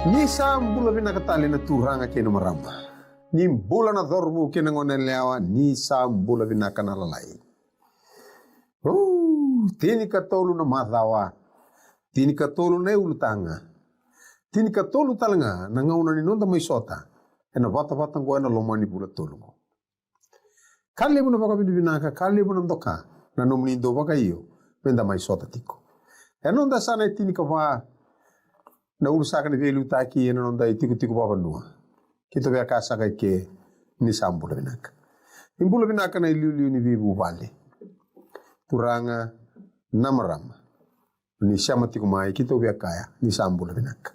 Nisa mbula vinakatali na turanga kena marama. Ni mbula na dhorbu kena ngonelewa nisa mbula vinakanalalai. Tini katolu na madhawa. Tini katolu na ulutanga. Tini katolu talanga na ngauna ni nonda maisota. Ena vata ngoena lomani bula tolungo. Kali muna baka vinaka, kali muna ndoka. Na nomlindo baka iyo. Penda maisota tiko. Ena onda sana tini kawa. Na urusakan velu taki ena onda tiku baba nua. Kita vea kasa ke ni sambula vinaka. Imbula vinaka na iliu ni vivu vale. Turanga namarama. Ni siama tiku mai kita vea kaya ni sambula vinaka.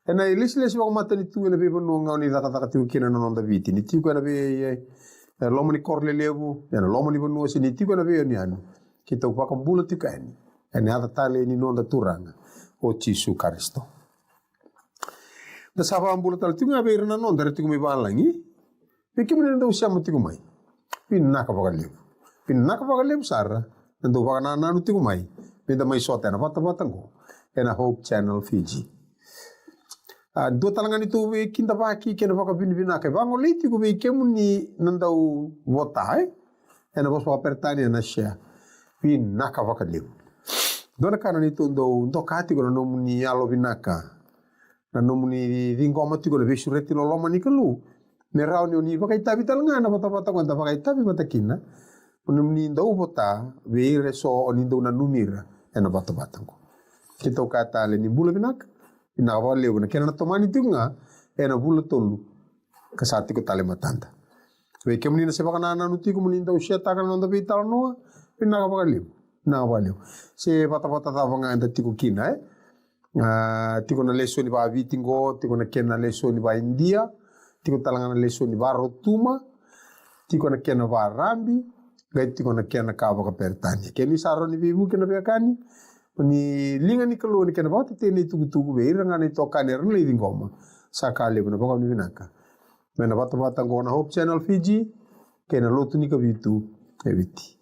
Ena ilisi wako mata ni tu ena vivu nua ni taka tiku kina na onda viti. Ni tiku ena ve loma ni korle levu. Ena loma ni vanua si ni tiku ena ve ni anu. Kita upaka mbula tiku eni. Ena hata tale ni nonda turanga. O Yesu Kristo. Da sava ambula tal tinga beira na non dari tinga me balangi. Peki mene ndo usia mutiku mai. Pinaka pagalevu sara. Ndo bagana na nutiku mai. Pinda mai sota na bata ngo. Ena Hope Channel Fiji. Dua talangan itu we kinda baki kena baka binaka. Bango liti ku we kemu ni nandau votai. Ena bos papertani na share. Pinaka pagalevu. Dona kana ni ndo kati kono no muni alo vinaka. Na no muni dingoma tiko le besureti lo loma ni kelu. Me rao ni oni pakai tabi talanga na bata kwanta pakai tabi batakina. No muni ndo bota veire so oni ndo na numira ena bata ko. Kita kata le ni bula vinaka. Ina wale una kena na tomani tinga ena bula tolu. Kasati ko tale matanda. We kemuni na sebaka na nuti ko muni ndo usia taka na ndo vital noa. Pinaka pakai na valeu. Se bata tava anda tiko kina tiko na leso ni ba vitingo, tiko na kena leso ni ba India, tiko talanga na leso ni ba Rotuma, tiko na kena ba Rambi, gai tiko na kena kava ka pertani. Keni saro ni vivu kena bekani, ni linga ni kalu ni kena ba tene tugu beira ngana toka ne ran leading goma. Sakale bana baka ni vinaka. Mena bata ngona Hope Channel Fiji, kena lotu ni ka vitu eviti.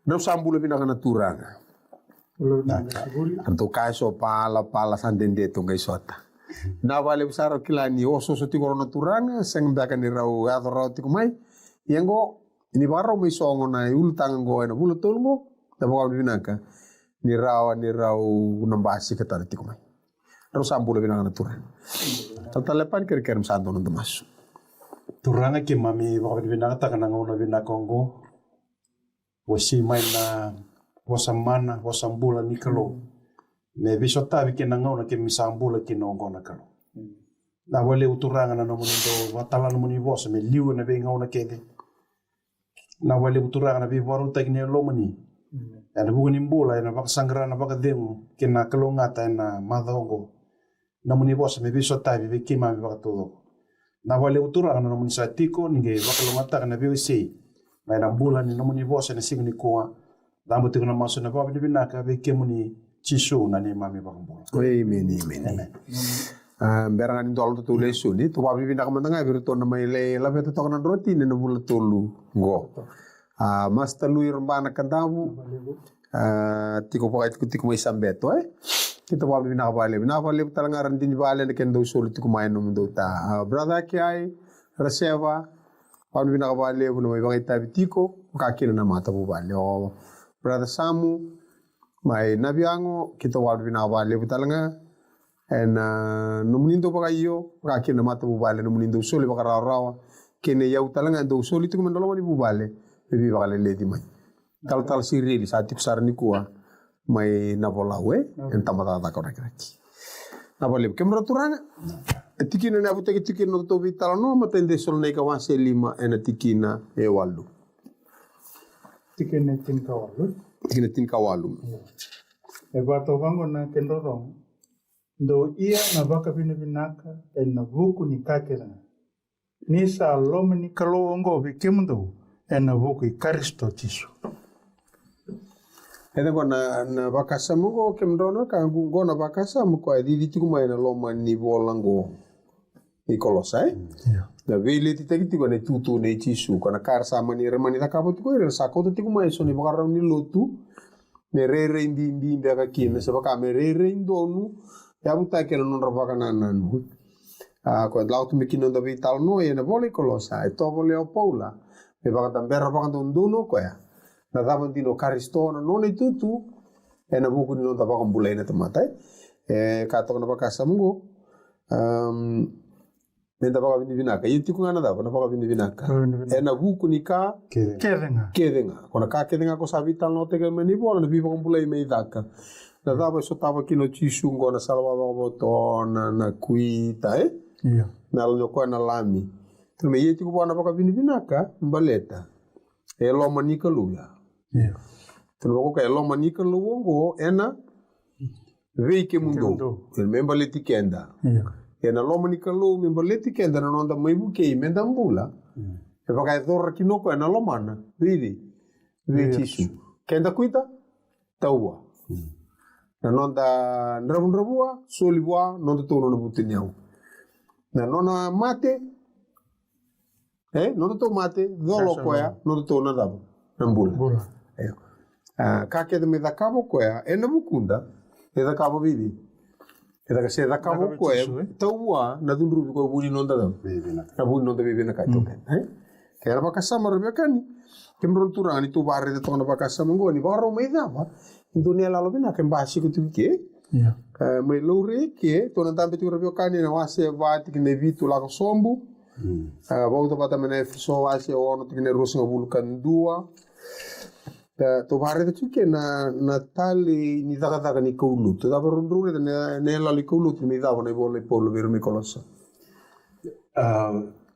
Não sambula vinaka na turanga. Anto kaiso pala sandende tungai sota. Na vale usara kilani oso tiko na turanga seng baka ni rau adoro tiko mai. Yengo ini baro mai songo na ultang go na bulu tolgo da baka vinaka. Ni rau nambasi kata tiko mai. Terus sambula vinaka na turanga. Tatalepan kir santo na damas. Turanga ki mami baka vinaka takananga una vinaka ngo. Wasi mai na wasamana wasambula ni kalo me biso tabi ke nanga ona ke misambula ke no ngona kalo na wale uturanga na no mundo watala no muni bosa me liu na be ngona kede na wale uturanga na be waru tekne lomani na bugani mbula na baka sangra na baka demo ke na kalo ngata na madongo na muni bosa me biso tabi be kima be baka todo na wale uturanga na muni satiko nge baka lo ngata na be sei mai na mbula ni no muni bosa na singi ni koa dambo tiko na maso na baba ni binaka be kemuni chisu na ni mami bambula. Amen. Berang ni dolo tu lesu ni tu baba ni binaka mandanga virto na mai le la beta to na roti ni no bula tolu go. Masta lui rombana kandavu. Tiko tiko mai sambeto kita baba ni binaka bale talanga ran din bale ne kendo solo tiko mai no ndo ta. Brother kiai reserva Pau ni binaka bale no mai bangai tabi tiko kakina na mata bu bale o Brother Samu mai nabiango kita wadu binaka bale butalanga en no munindo baka iyo kakina na mata bu bale no munindo soli baka rawa kene yau talanga ndo soli tiko mandolo ni bu bale bebi baka lele di mai tal sirili sa tip sar ni kuwa mai nabolawe en tamata ta koraki nabole kemro turanga tikina na buteke tikina no to vital no matende sol nei ka wase lima en tikina e walu tikina tinka walu e bato vango na kendorong ndo ia na baka binaka en na buku ni kakera ni sa lome ni kalongo bikimdo en na buku i Kristo Yesu eda na bakasa mo kemdono ka gona bakasa mo ko di tiku mai na loma ni bolango ni kolosai da vele ti tagi tiku ne tutu ne Yesu kana kar sama ni remani ta kapo tiku re sa ko tiku mai so ni bakara ni lotu me rere indi aka kina sa baka me rere indonu Ya buta ke non rabaka nan hu. Ko lau tu mikino da vital no e na vole kolosa e to vole o Paula. Me baka tambera baka dunduno ko ya. Na dava dino karistona non e tutu e na buku dino da baka mbulena tamatai. E ka to na baka samungo. Menda baka vini vinaka. Yiti ku ngana dava na baka vini vinaka. E na buku ni ka kedenga. Kona ka kedenga ko sa vital no te ke meni bola na viva mbulei me idaka. Na dava so tava kino chisungo na salwa baka botona na kuita na lo ko na lami. Me yeti ko bona baka vini vinaka mbaleta. E lo manika luya. Tano ko e lo manika luongo ena veike mundo. El memba leti kenda. Ena lo manika lu memba leti kenda na nonda mai buke menda mbula. E baka e dora kinoko ena lo mana. Vidi. Viti kenda kuita taua. Na nonda ndrabua solibua nonda tono na butiniau. Na nona mate nonda to mate dolo koya nonda to na dabo nambula. Ka ke me da cabo koya na mukunda e da cabo vidi. E da se da cabo koya taua na dunru ko buni nonda dabo. Na buni nonda vive na kaito ken. Ke era baka samar bekani. Kembron turani tu barre de tona baka samango ni baro me dava. Dunia lalu bina kembasi kutu ke. Mai lore ke tona tampe tu rabio kani na wase vati kene vitu la sombu. Volta bata mene so wase ono kene rosinga bulukan dua. To bare de tuke na tali ni daga ni kulu. To da berundure ne la li kulu ni da ne vole polo ver mi kolosa.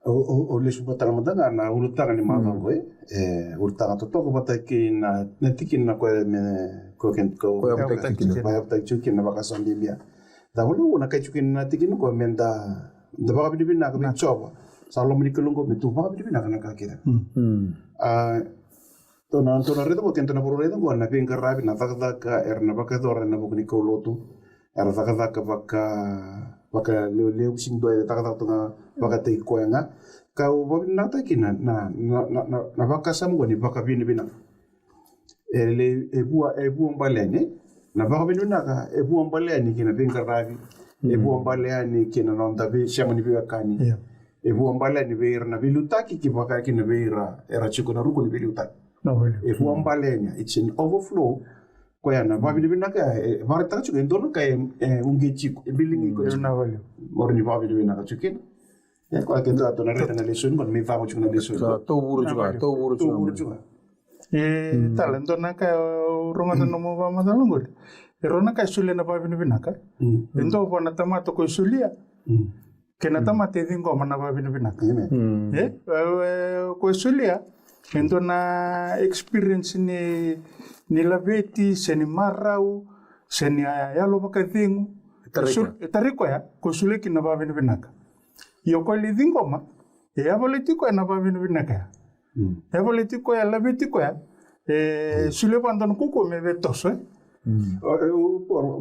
O le supa tala matanga na urutanga ni mamango urutanga to toko bata ki na tiki na ko me ko ken ko bata chuki na baka sambia da hulu na kai chuki na tiki no ko menda da baka bibi na ko bi choba sa lo mi kulungo mi tu baka bibi na kana ka kira to na redo ko kento na por redo ko na pinga rabi na taka na baka dora na bukni ko lotu taka baka leo sing doa taka tunga baka te ko nga ka u bobi na ta kina na baka samgo ni baka bini bina ele ebu mbalene na baka bini na ka ebu mbalene kina pinga rabi ebu mbalene kina nonda be shamani be kani ebu mbalene be na bilutaki ki baka kina be era chiko na ruko ni bilutaki ebu mbalene it's an overflow ko yana babi de binaka varta chu endono ka unge chiku bilingi ko na vale morni babi de binaka chukin ya ko ke dato na reta na lesion kon mi famo chu na lesion to buru juga talento na ka ronga no mo ba madalungo rona ka sule na babi de binaka endo bona tamato ko sulia ke na tamate dingo mana babi de binaka ko sulia endo na experience ni laveti seni marau seni ayalo bakathingu tariko ya kusule kina babi binaka yoko li dingoma ya politiko na babi binaka ya politiko ya laveti ko ya sule bandon kuko me vetos por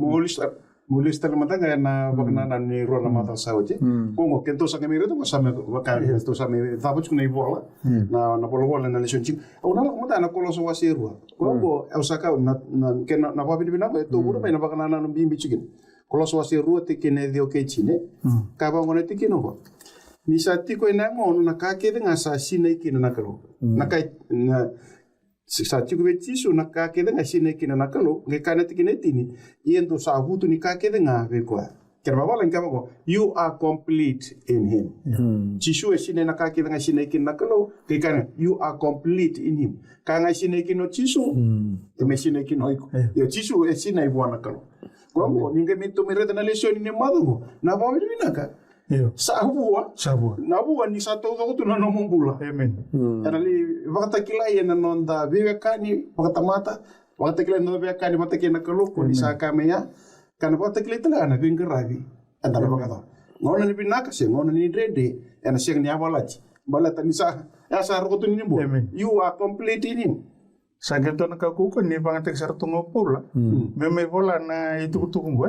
molista la matanga na bakna ni rona mata sauje kongo kento sa kemire to sa me baka to sa me tabuch kuna ibola na polo na lesion chik ona mata na koloso wasirua kongo osaka na kena na babi bina to buru na bakna na bimbi chikin koloso wasirua te kene dio ke chine ka ba ngone te kino ni sa tiko ina ngono na ka ke nga sa sine kino na kalo na kai na sa tiko betiso na ka ke nga sine kino na kalo nge kana te kine tini yendo sa hutu ni ka ke nga be ko kerba bala ngama ko you are complete in him jishu e sine na ka ke nga sine kino na kalo ke kana you are complete in him ka nga sine kino jishu te me sine kino iko yo jishu e sine i bwana kalo ko ninge mito mereda na lesson ni madungo na ba binaka Sabua ni satu tu na nombula. Amen. Ana li wakata kila na nonda vive kani wakata mata wakata kila no vive kani wakata kina kaloko ni saka meya kana wakata kila tala na vinga rabi anda na wakata. Ngona ni binaka se ngona ni rede ana se ni abalachi balata ni sa ya sa rokotu ni mbo. You are complete in him. Sageto na kakuko ni pangatek sartungo pula. Me bola na itu kutungo.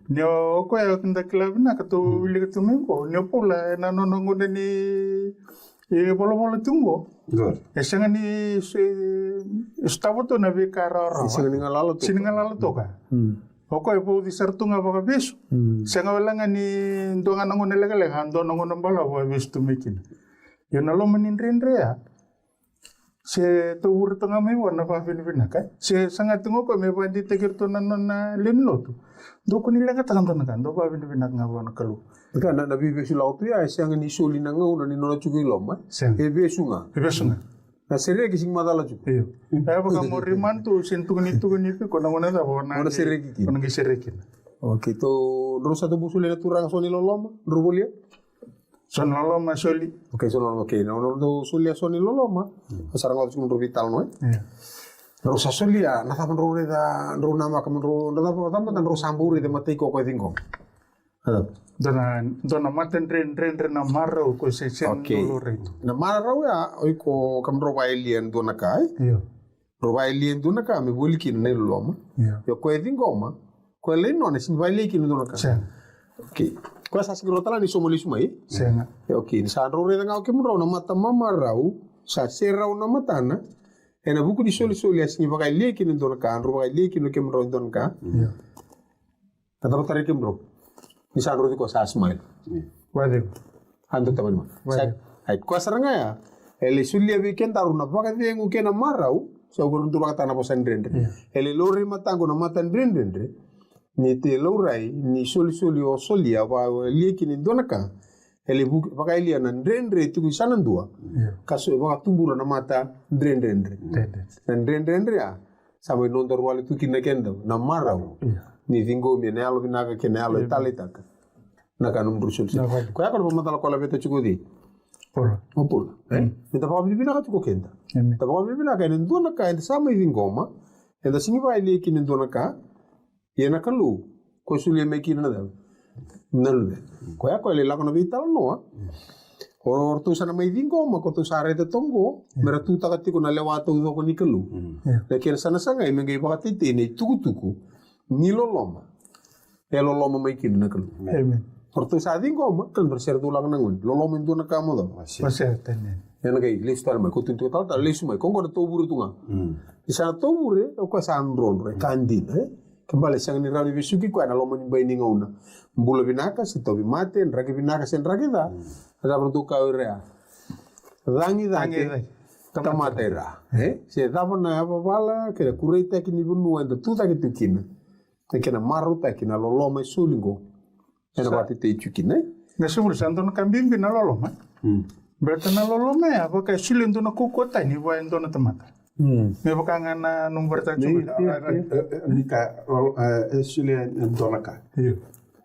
Nyo ko ya kinda club na kato wili kutumengo. Nyo pula na nonongo ni bola tungo. Good. Esanga ni stavo to na vikara. Singa ngalalo to. Singa ngalalo to ka. Oko e po di sartunga baka beso. Sanga wala nga ni ndonga nangon nelaga ando nangon nambala wa beso tumikin. Yo na lo manindrendre ya. Se to ur tanga me wana pa Filipina ka. Se sanga tungo ko me pa di tekir to nanon na linlo tu. Do ko nila ka tangan kan do pa Filipina nga wana kalu. Ka na beso la tu ya siang ni soli na ngau na ni nona chuki loma. E beso nga. E beso nga. Na sere ki sing madala chu. Iyo. Kaya baka mo riman tu sentu nitu ko na wana da bona. Ona sere ki. Ona ki sere ki. Okay, to rosa to busule na turang soni loloma, rubolia. Son loloma soli. Okay, na no solia soni loloma. Sarang au cum vital no. Iya. Rosa solia na tapan rore da ro nama kam ro na tapan tan ro samburi de matei ko dingo. Ada. Dona maten ren na marro ko se sen Okay. Na marro ya oi ko kam ro alien dona kai. Iyo. Ro alien dona ka me boli kin ne loloma. Iyo. Yo ko dingo ma. Ko le no ne sin baile kin dona ka. Sen. Okay. Ko sa siguro tala ni somoli sumai. Sen. Okay, sa ro re nga ke mro na mata mama rau sa sera na matana. Ena buku di soli asini bagai le kin dona ka, ro bagai le kin ke mro dona ka. Iyo. Kata tare ke mro. Ni sa ro ko sa smile. Wade. Ando taban ma. Wade. Ai ko saranga ya. Ele sulia weekend taru na bagai de ngu ke na marau. Sa gurun tu bagai tanah posan rendre. Ele lori matango na matan rendre. Ni te lorai ni soli o solia wa lieki ni donaka ele baka ilia na ndrendre tu sanandua kaso baka tumbura na mata ndrendre na ndrendre ya sabe non do wale tu kinekendo na marau ni vingo mi ne alo binaga ke ne alo italitaka na kanum brusul ko ya ko mata la kola beta chukudi Opul, ni ta pa bibina ka chukokenda ta pa bibina ka ni donaka en sama vingoma en da singiba lieki ni donaka Yena kalu, ko sulia meki na dal. Nalve. Ko ya ko le la kono vital no. Or tu sana mai dingo ma ko tu sare te tongo, mera tu ta kati ko na lewa tu do ko ni kalu. Le ken sana sanga i mengai ba ti ni tuku. Ni loloma. E loloma mai kin na kalu. Amen. Or tu sa dingo ma kan berser tu lang nangun. Loloma ndu na kamo do. Pasel tenen. Yana kai listar mai ko tu tal tal lesu mai ko ngor to buru tunga. Di sana to bure ko sa andron re kandi Kembali sang ni rawi bisuki ko ana lomo ni baini ngauna. Mbula binaka si tobi mate ragi binaka sen ragi da. Ada perlu kau rea. Rangi tamatera. Se dava na apa bala ke kureita ki ni bunu anda tu ta ki tukina. Te kena maru ta ki na loloma sulingo. Ena bati te tukina. Na sumur santo na kambimbi na loloma. Berarti na loloma ya baka silendo na kukota ni wa endo na tamata. Me baka ngana nomor tatu. Nika sulia ndonaka.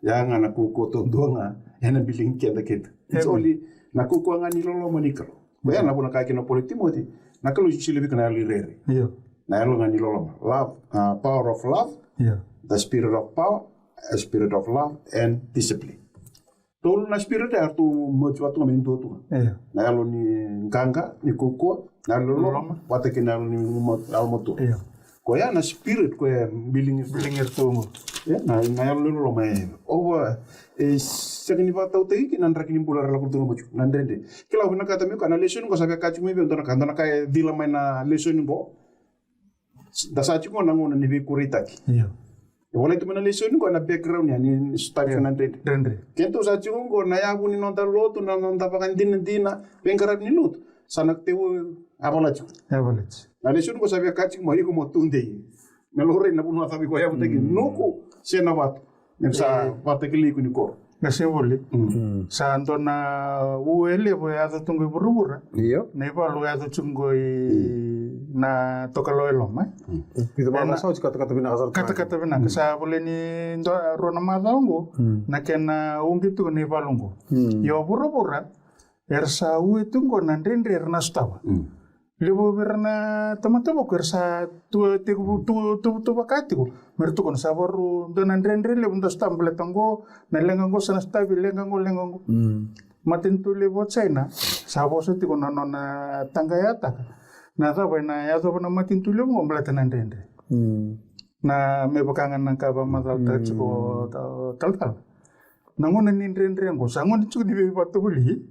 Ya ngana kuko to ndonga ena biling kenda kenda. It's only na kuko ngani lolo manikalo. Baya na bona kaki na politimoti. Na kalu chile bikana lirere. Na yalo ngani lolo. Love, power of love. The spirit of power, a spirit of love and discipline. Tolu na spirit ya tu mochi watu ngamendo tu. Na yalo ni nganga ni kuko na lolo wata kina ni almoto. Ko ya na spirit ko biling ertongo. Na yalo lolo mai. Over second vata utai ki nan rakini pula rela kultur mochu nan dende. Kila huna kata mi kana lesson ko sabe kachu mi bentona kandana kai dila mai na lesson bo. Dasachi ko nango na nibi kuritaki. Wala itu mana lesson ko na background ya ni start nan dende. Kento sa chungo na ya buni non lotu na non tapakan dina pengkarap ni lut. Sanak tewo abalach. Na lesson ko sabe kachu mo iko mo tunde. Melore na puno sabi ko ya buteki noko sena wat. Nasa watakili ko ni ko. Na simboli. Sa anto na uele po ya to tunggo burubura. Iyo. Na ipa lu ya to chungo na tokalo elom. Itu mana sao kata-kata binaka. Kata-kata binaka sa boleh ni rona madongo na kena ungi tu ni palungo. Yo burubura ersa ue tunggo na rendre erna stawa. Lebo berna teman-teman ko ersa tu bakati ko. Mertu kon sabaru donan rendre lebo ndo stamble tango na lengango sana stabi lengango. Matin tu lebo China sabo seti ko na tangayata. Na sabe na ya sabe na matin tu lebo ngomla tanan rendre. Na me bakangan nang kaba matal tachiko tal. Nangon nin rendre ngo sangon chu di be patu buli.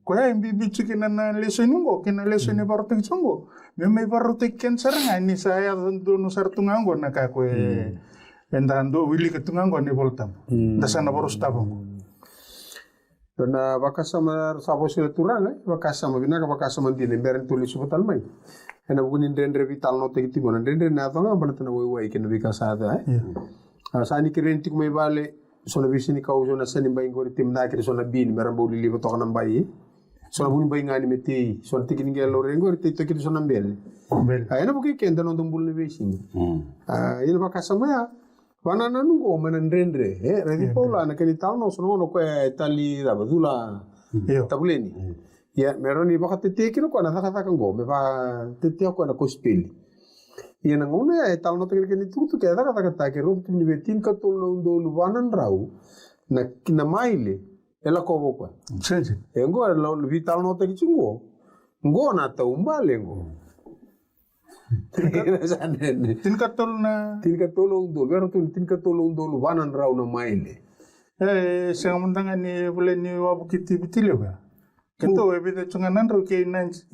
Ko ya mbi bichu kina na lesson ngo kina lesson e barotek chungo. Me barotek ken saranga ni saya do no sartungango na ka ko Endando wili ketungango ni voltam. Dasana boros tabongo. Dona bakasama sabo sila turanga, bakasama binaka bakasama dile beren tulis subatal mai. Ena bukunin rendre vital no te kiti gona rendre na tonga balatana wai kena bikasada sani kirenti kumai bale sona bisini kau zona sani bai ngori tim na kire sona bin merambo lili to kana bai. Sona buni bai ngani meti sona tikini ngelo rengo te to kiti sona bel. Ena buki kenda no dumbul ne besing. Ina bakasama ya wana nanungo menandrendre revi paula na keni tauno sono no ko tali da badula tabuleni ya meroni baka tete kino ko na taka ngo me ba tete ko na kospeli ya na ngone tauno te keni tu ke da taka ke ro tu ni betin ka to no ndo lubanan rau na kina maile ela ko boko Sense. ngo lo vital no te kingo ngo na ta umbale ngo Tinka tol na tinka tolong dulu, baru tu tinka tolong dulu banan rau na maile. Sang mundanga ni boleh ni wabu kiti bitile ba. Keto ebe de chunga nandro ke nanj.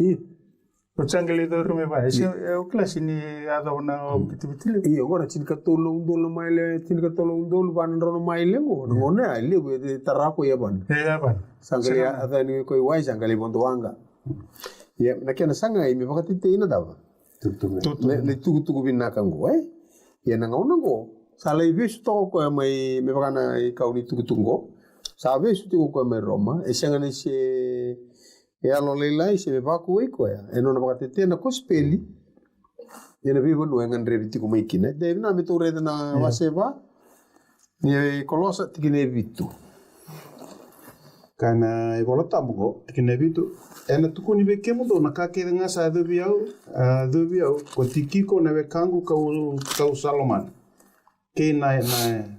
Pochangali do rume ba. O kelas ini ada wana wabu kiti bitile. Iya, agora tinka tolong dulu maile, tinka tolong dulu banan rau na maile ngo. Ngone ali be tarako ya ban. Ya ban. Sangali ada ni koi wai sangali bondoanga. Ya, nakiana sanga imi pakatite ina dawa. Le tugu binaka ngo ya na ngona ngo sala ibesu to ko mai me bakana kau ni tugu ngo sabe su tugu ko mai Roma e sanga se ya lo leila se me baku ko ya e non bakate tena ko speli ya na vivo no ngan reviti ko mai kina de na me to rede na waseva ni kolosa tikine vitu kana e volta bugo tikine vitu ena tukuni be kemundo na kake nga sa dobiau ko tikiko na be kangu kau Saloman ke na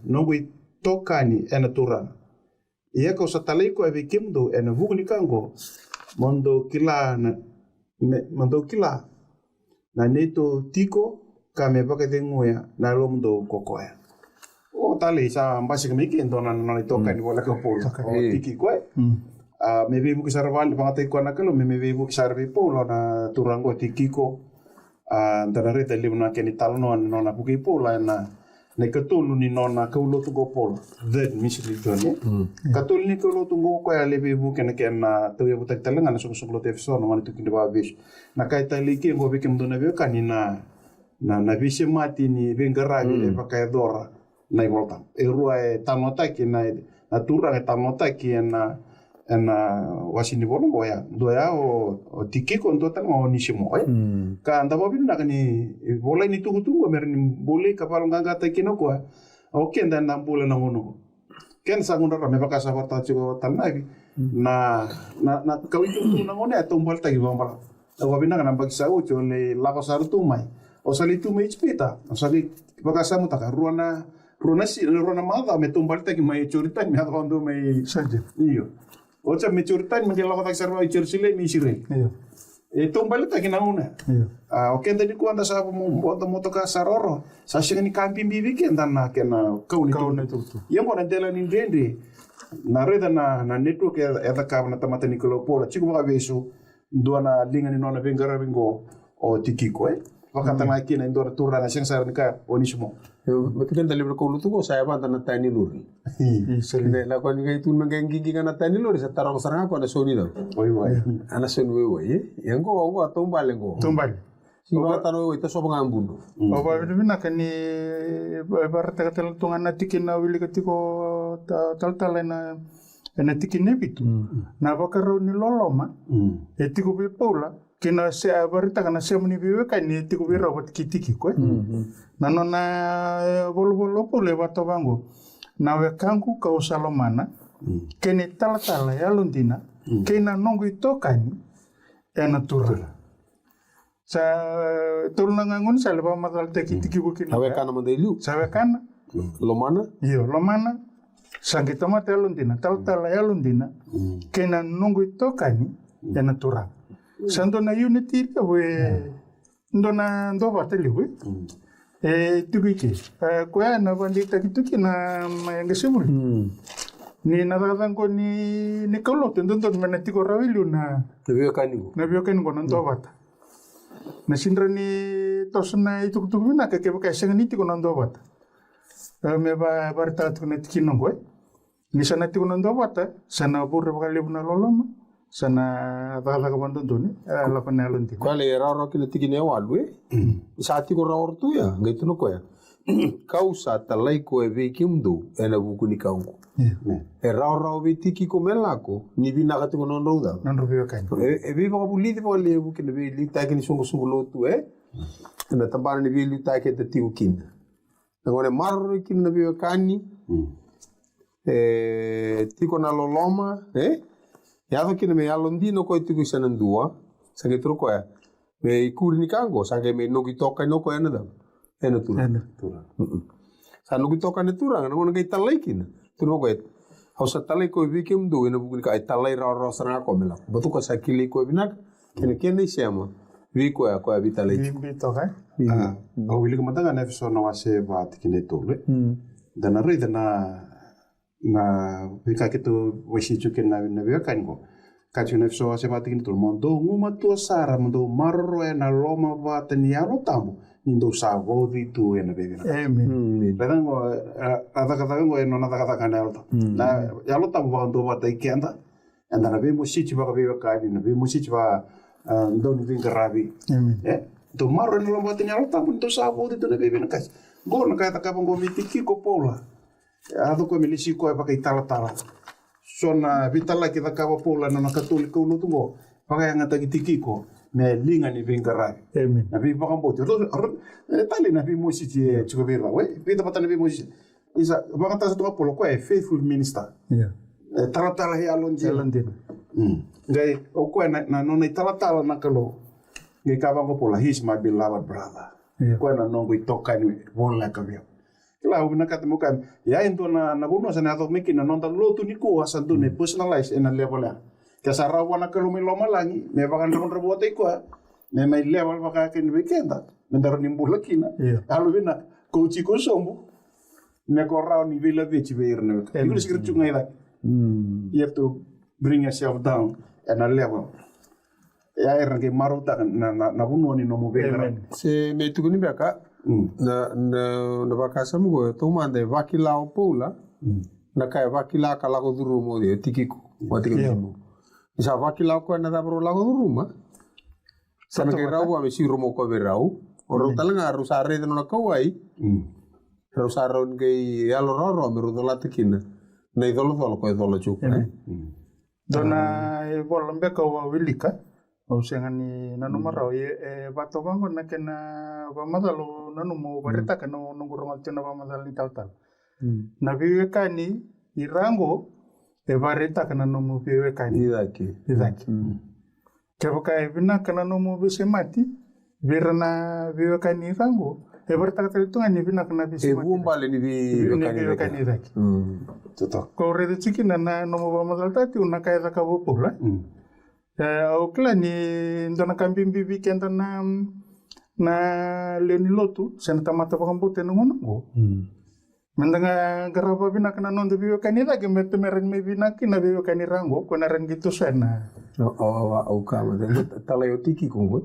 nongui tokani ena tura ia ko sa talai ko be kemundo ena vugni kango mondo kila na neto tiko ka me bakate ngoya na lomdo kokoya o tali sa mbasi kami kendo na tokani wala ko polo tiki ko me vevo ki sarvali pangate ko nakalo me vevo ki sarvi polo na turango tikiko ndana reta livna keni talno na puki pola na ne katulu ni nona kaulo tu go polo that misli tone katulu ni kaulo tu go ko ya le vevo kena kena tu ya butak talanga na soklo tefso no man tu kinda vis na kai tali ki go be kemdo na ve kanina na vise mati ni vengaragi le pakai dora na volta e rua e tanota ki na turanga tanota ki na wasini bolo boya doya o tikiko ndo tan o nisimo ka anda bobi na kani bola ni tugu merni bole kapal nganga ta kino ko o kenda na bola na ngono ken sangunda me baka sa warta chigo tanai na kawitu na ngone ato mbal ta gibamba o bobi na kana bakisa o le lako sarutu mai o sali tu mai chpita o sali baka sa mutaka ruana mada me tumbal ta ki mai chorita me adondo mai Sense. iyo Ocha mechuritan menjela kota serva ichurchile misire. Itu balik tak kena una. Oke tadi ku anda sa moto ka saroro. Sa singani camping bibi kenda na kena kau itu. Yang kona dela ni dende. Na reda na network ya ka na tamata ni kolopola. Chiku ba beso dua na linga ni nona vengara vingo o tikiko Wakata na kina indora turra na siyang sarang ka onismo. Betul kan libro kau tu kau saya bantu na tani luri. Selain lakukan gaya itu menggenggi na tani luri setarang sarang aku ada soni dah. Oi. Anak soni woi. Yang kau tumbal yang kau. Tumbal. Siapa tahu itu sobat ngambun. Oba bina kani barata katal tungan na tikin na wili katiko tal na tikin nebitu. Na bakaro ni loloma. Etiko be paula. Kena se barita kana se muni biwe kani etiko be robot kitiki ko. Na nona bolo pole bato bango. Na wekangu ka usalomana. Kene tala ya lundina. Kena nongo itokani. Ena turala. Sa tulungan ngun sa leba matal tiki bukin. Sawe kana mandailu. Sawe kana. Lomana? Iyo lomana. Sangita mata lundina. Tal ya lundina. Kena nongo itokani. Ena turala. Santo na unity ka we ndona ndo bateli we tuki kwa na bandita kituki na mayanga semuri ni nadadan ko ni kolo tendo mena tiko rawilu na nabio kanigo na ndo bata na sindra ni tosna itu na ke ke senganiti ko na ndo bata me ba barta tu net kinongo ni sana ti kuno ndo bata sana burre ba lebu na loloma sana dala ka bandu ni la panalo ndi Kwa le raro kina tiki ne walu Sa tiko raro tu ya ngai tu no ko ya. Kau sa talai ko e ve kimdu e na buku ni kaungu. E raro ve tiki ko melako ni vina ka tiko non roda. non rubio kan E vi ba bu lidi ba le buku ne ve li ta kini songo songo lo tu Na tambara ni vi li ta ke te tiu kin. Ngone marro kin na vi kani. Tiko na loloma Ya to kina me alondino ko tiku sanandua sange truko ya me ikuri ni kango sange me no kitoka no ko ena da ena tura sa no kitoka ne tura ngona ngai talai kina turo ko au sa talai ko vike mdu ena buku ka talai ra sana ko mela botu ko sakili ko binak kene siama viko ya ko vitalai bi to ka Au wili kamata na fiso na wase ba tikine tole. Dana rei na vika keto wasi chuke na vika kango. Kachu na fiso wase ba tikine tole. Mondo nguma tua sara mondo marro e na loma ba tani alo tambo. Nindo sa vodi tu e na bebina. amen Ledango atakatango e nona takataka alta. Na alo tambo ba ndo ba tai kenda. Anda na vemo sichi ba vika kani na vemo sichi ba ndo ni vinga rabi. amen Tu marro ni lomba tenya lo tampun tu sabo di tu na bebe na kas. Go na kaya takapa ngo mitiki ko pola. Ado ko milisi ko e pakai tala. Sona vitala ki takapa pola na katoliko no tungo. Pakai nga tiki ko me linga ni vingara. amen Na vi pakam bote. Tali na vi mosi ti chuko bira we. Vita patana vi mosi. Isa pakata sa tunga polo ko e faithful minister. Tala he alonje. jalandin Ngai o ko na nona tala na kalo. Ngai kawango pola, he's my beloved brother. Koe na nongo I toka ni wala ka vio. Kila hu na kata muka ya ento na bono sa na to meki na nonta lotu ni ko asa do ne personalize ena level ya. Ka sa rawa na kalo me loma langi, me bakan ron rebo te ko. Me mai level baka ken weekenda. Me daro ni mbula kina. Alu bina ko chi ko sombu. Me ko raw ni vela vechi ver na. Iku sikir chunga ida. You have to bring yourself down and a level. Ya era ke maruta na buno ni no mo vega. Se me tu ni baka na baka samu go to mande vakila o pola na kai vakila kala go duru mo de tikiko o tikiko. Isa vakila ko na da bro la go duru ma. Sana ke rawo ame si romo ko berau. Oro talanga rusare de no ko ai. Rusaron ke ya lo ro me ro la tikina. Na idolo ko idolo chuka. Dona e volombe ko wilika. O sengani nanu marau e bato bango na kena bamadalo nanu mo barita kano nunguro maltena bamadalo ni tal. Na biwe kani irango e barita kana no mo biwe kani Idaki. Kebo kai bina kana no mo bise mati birana biwe kani irango e barita kata itu ngani bina kana bise mati. E bumbale ni biwe kani idaki. Tuto. Ko redo chikina na no mo bamadalo tati una kai da kabo pula. O kila ni ndona kambimbi weekend na leni lotu sana tamata pakambote nungo. Mendanga garaba bina kana nondo biyo kanida ke mete mereng me bina kina biyo kanirango kona ren gitu sana. Au kama de tala yo tiki kongo.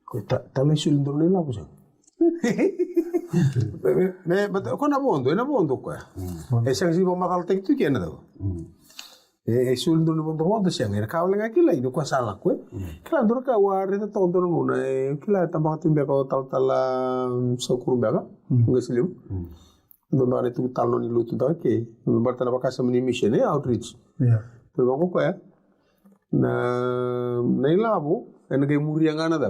Ko tala sul ndone la busa. Me ko na bondo ko. E se si bo magal tek tu kena do. E sul ndone bondo siang era kawle ngaki lai no ko sala ko. Kala ndoro ka wa re to ndoro ngona e kila tamba timbe ko tala sokuru bega ngasiliu. Dono ane tu talo ni lutu da ke bartana bakasa mini mission outreach. Pero ko ya na ilabo ena ke muria ngana da.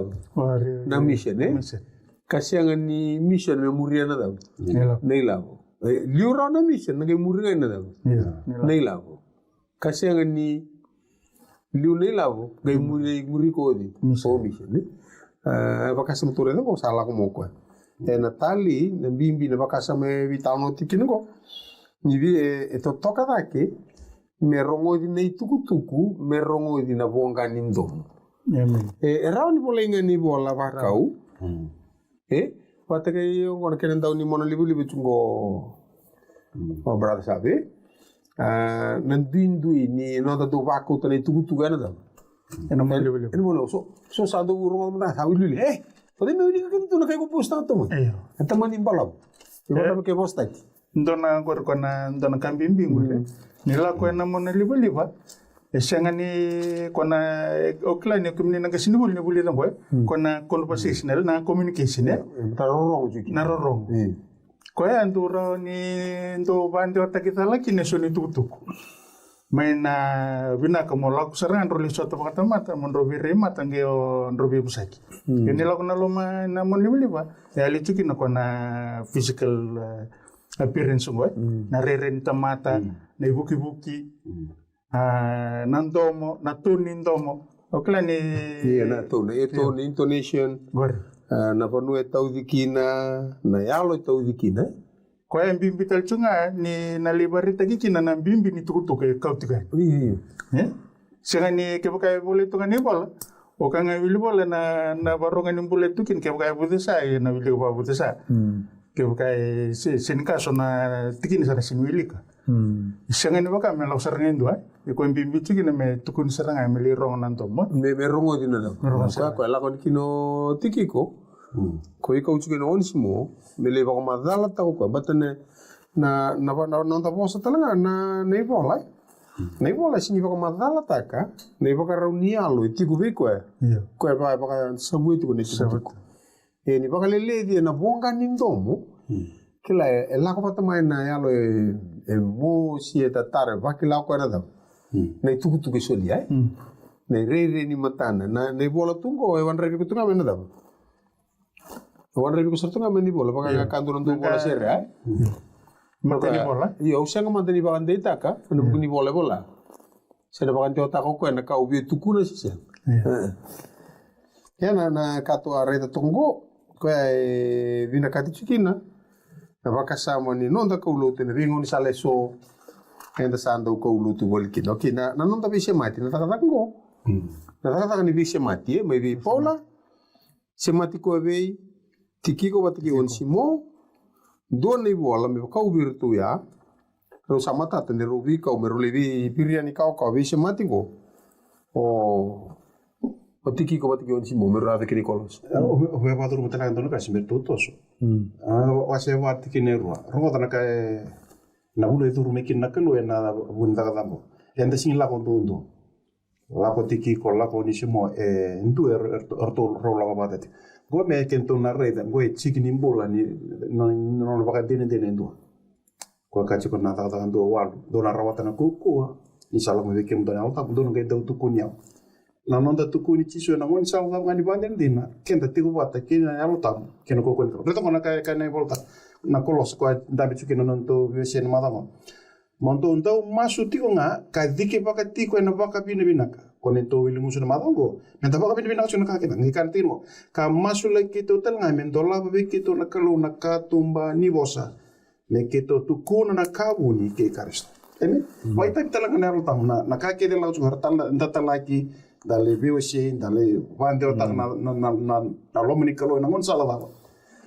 Na mission kasiangan ni mission me muria na da. Na ilabo. Liura na mission na ke muria na da. Na ilabo. Kasiangan ni liu na ilabo ke muri ko di. So mission bakasa mutore ko sala ko mo ko. E Natali na bimbi na bakasa me vitano tikino ko ni vi e to toka dake me rongo di nei tukutuku me rongo di na bonga nim dom e rauni bolenga ni bola bakau patake yo ngor kenen daw ni mono libu tungo o brother sabe nan dindui ni no da do bakau to nei tukutuku ana da eno mo libu eno mo so sa do rongo na sa wiluli Pode me liga que tu não quer compostar também. Então manda embalar. Ora ke postati. Ndona gor kona ndona kambimbi ngure. Nila ko na mona liba. Esangani kona okla ne kumni na kasini bul ne buli ngoi. Kona conversational na communication eh. Tarorong juki. Narorong. Ko ya nduro ni ndo bande otakita laki ne soni tukutuku. Maina bina kamola kusarangan roli soto pakata mata mondrobi remata ngeo ndrobi busaki. Ini laku na loma na monliba. Ya lichuki na kona physical appearance ngoi. Na reren tamata na ibuki-buki. Nandomo, na tuni ndomo. Okla ni Iya na tuni, itu ni intonation. Gor. Na panu tau dikina, na yalo tau dikina. Ko ya mbimbi talchunga ni na libarita kina na mbimbi ni tukutuke kautika. Iya. Sanga ni kebuka boleh tu kan ni bola. O kan ngai bola na barongan ni boleh tu kin kebuka budesa na wili ba budesa. Kebuka sinka sona tikin sana sinwilika. Sanga ni baka me lausar ngendua. Ko mbimbi tu kin me tukun seranga me lirong nanto mo. Me rongo dina la. Ko la kon kino tikiko. Ko iko uchi kino onisimo. Me le ba madala ta ko batane na ta posa talanga na nei bola. Nei bola sini ba madala ta ka. Nei ba raunia lo tiku be ko. Ko ba sabu itu ko ni sabu. Ni ba lele di na bonga ni ndomo. Kila la ko patama na ya lo mo si eta tare ba kila ko na da. Nei tuku soli ai. Nei re ni matana na nei bola tungo e wan re ko tunga mena da. Wan re ko sortunga meni bola ba ka kandu ndu bola sere ai. Matani bola. Iya usanga mantani ba kan data ka, anu buni bola. Saya ba kan jota ko na ka ubi tukuna sisa. Ya na kato areta tungo ko ai vina kati chikina. Na baka sama ni nonda ko lutu ni ringo ni sale so enda sando ko lutu bolki. Okay na nonda bise mati na taka ngo. Na taka ni bise mati mai vi pola. Se mati ko vei tikiko batiki on simo. Dua ni bola me kau virtu ya. Ro sama ta tende rubi kau me rolevi piriani kau bise mati go. O tiki ko batiki on simo me rada kini kolos. O ve patur mutana ndono kasi mertutos. O se wa tiki ne ruwa. Rongo tana kai na bulu itu rumekin na kelo na bunda kadambo. Enda sing la kontundo. La ko tiki ko la ko ni simo ndu erto ro la batati. Go me kento na reda go chikini mbola ni no baka dene ndu. Ko ka chiko na ta ndo walu. Do na rawata na kuku. Inshallah me ke mudana alta do no ga dau tukunya. Na nonda tukuni chiso na ngoni sa ngani banden dina. Kenta tiku bata kina ya lutam. Kena ko ko. Reto kona ka na volta. Na kolos ko dabi chukina nonto vesen madama. Monto ndau masu tiko nga ka dike baka tiko na baka bina binaka. Konento wili musu na madongo. Menta baka bina binaka chuna kakena. Ngikan timo. Ka masu lagi to tel nga mendola babe kito na kalu na katumba ni bosa. Me kito tukuna na kabuni ke karisto. Ene? Waita talaga na lutam na kakede lau chunga tala ndata lagi dale BOC dale wande otak na lomini kalo na ngon sala ba.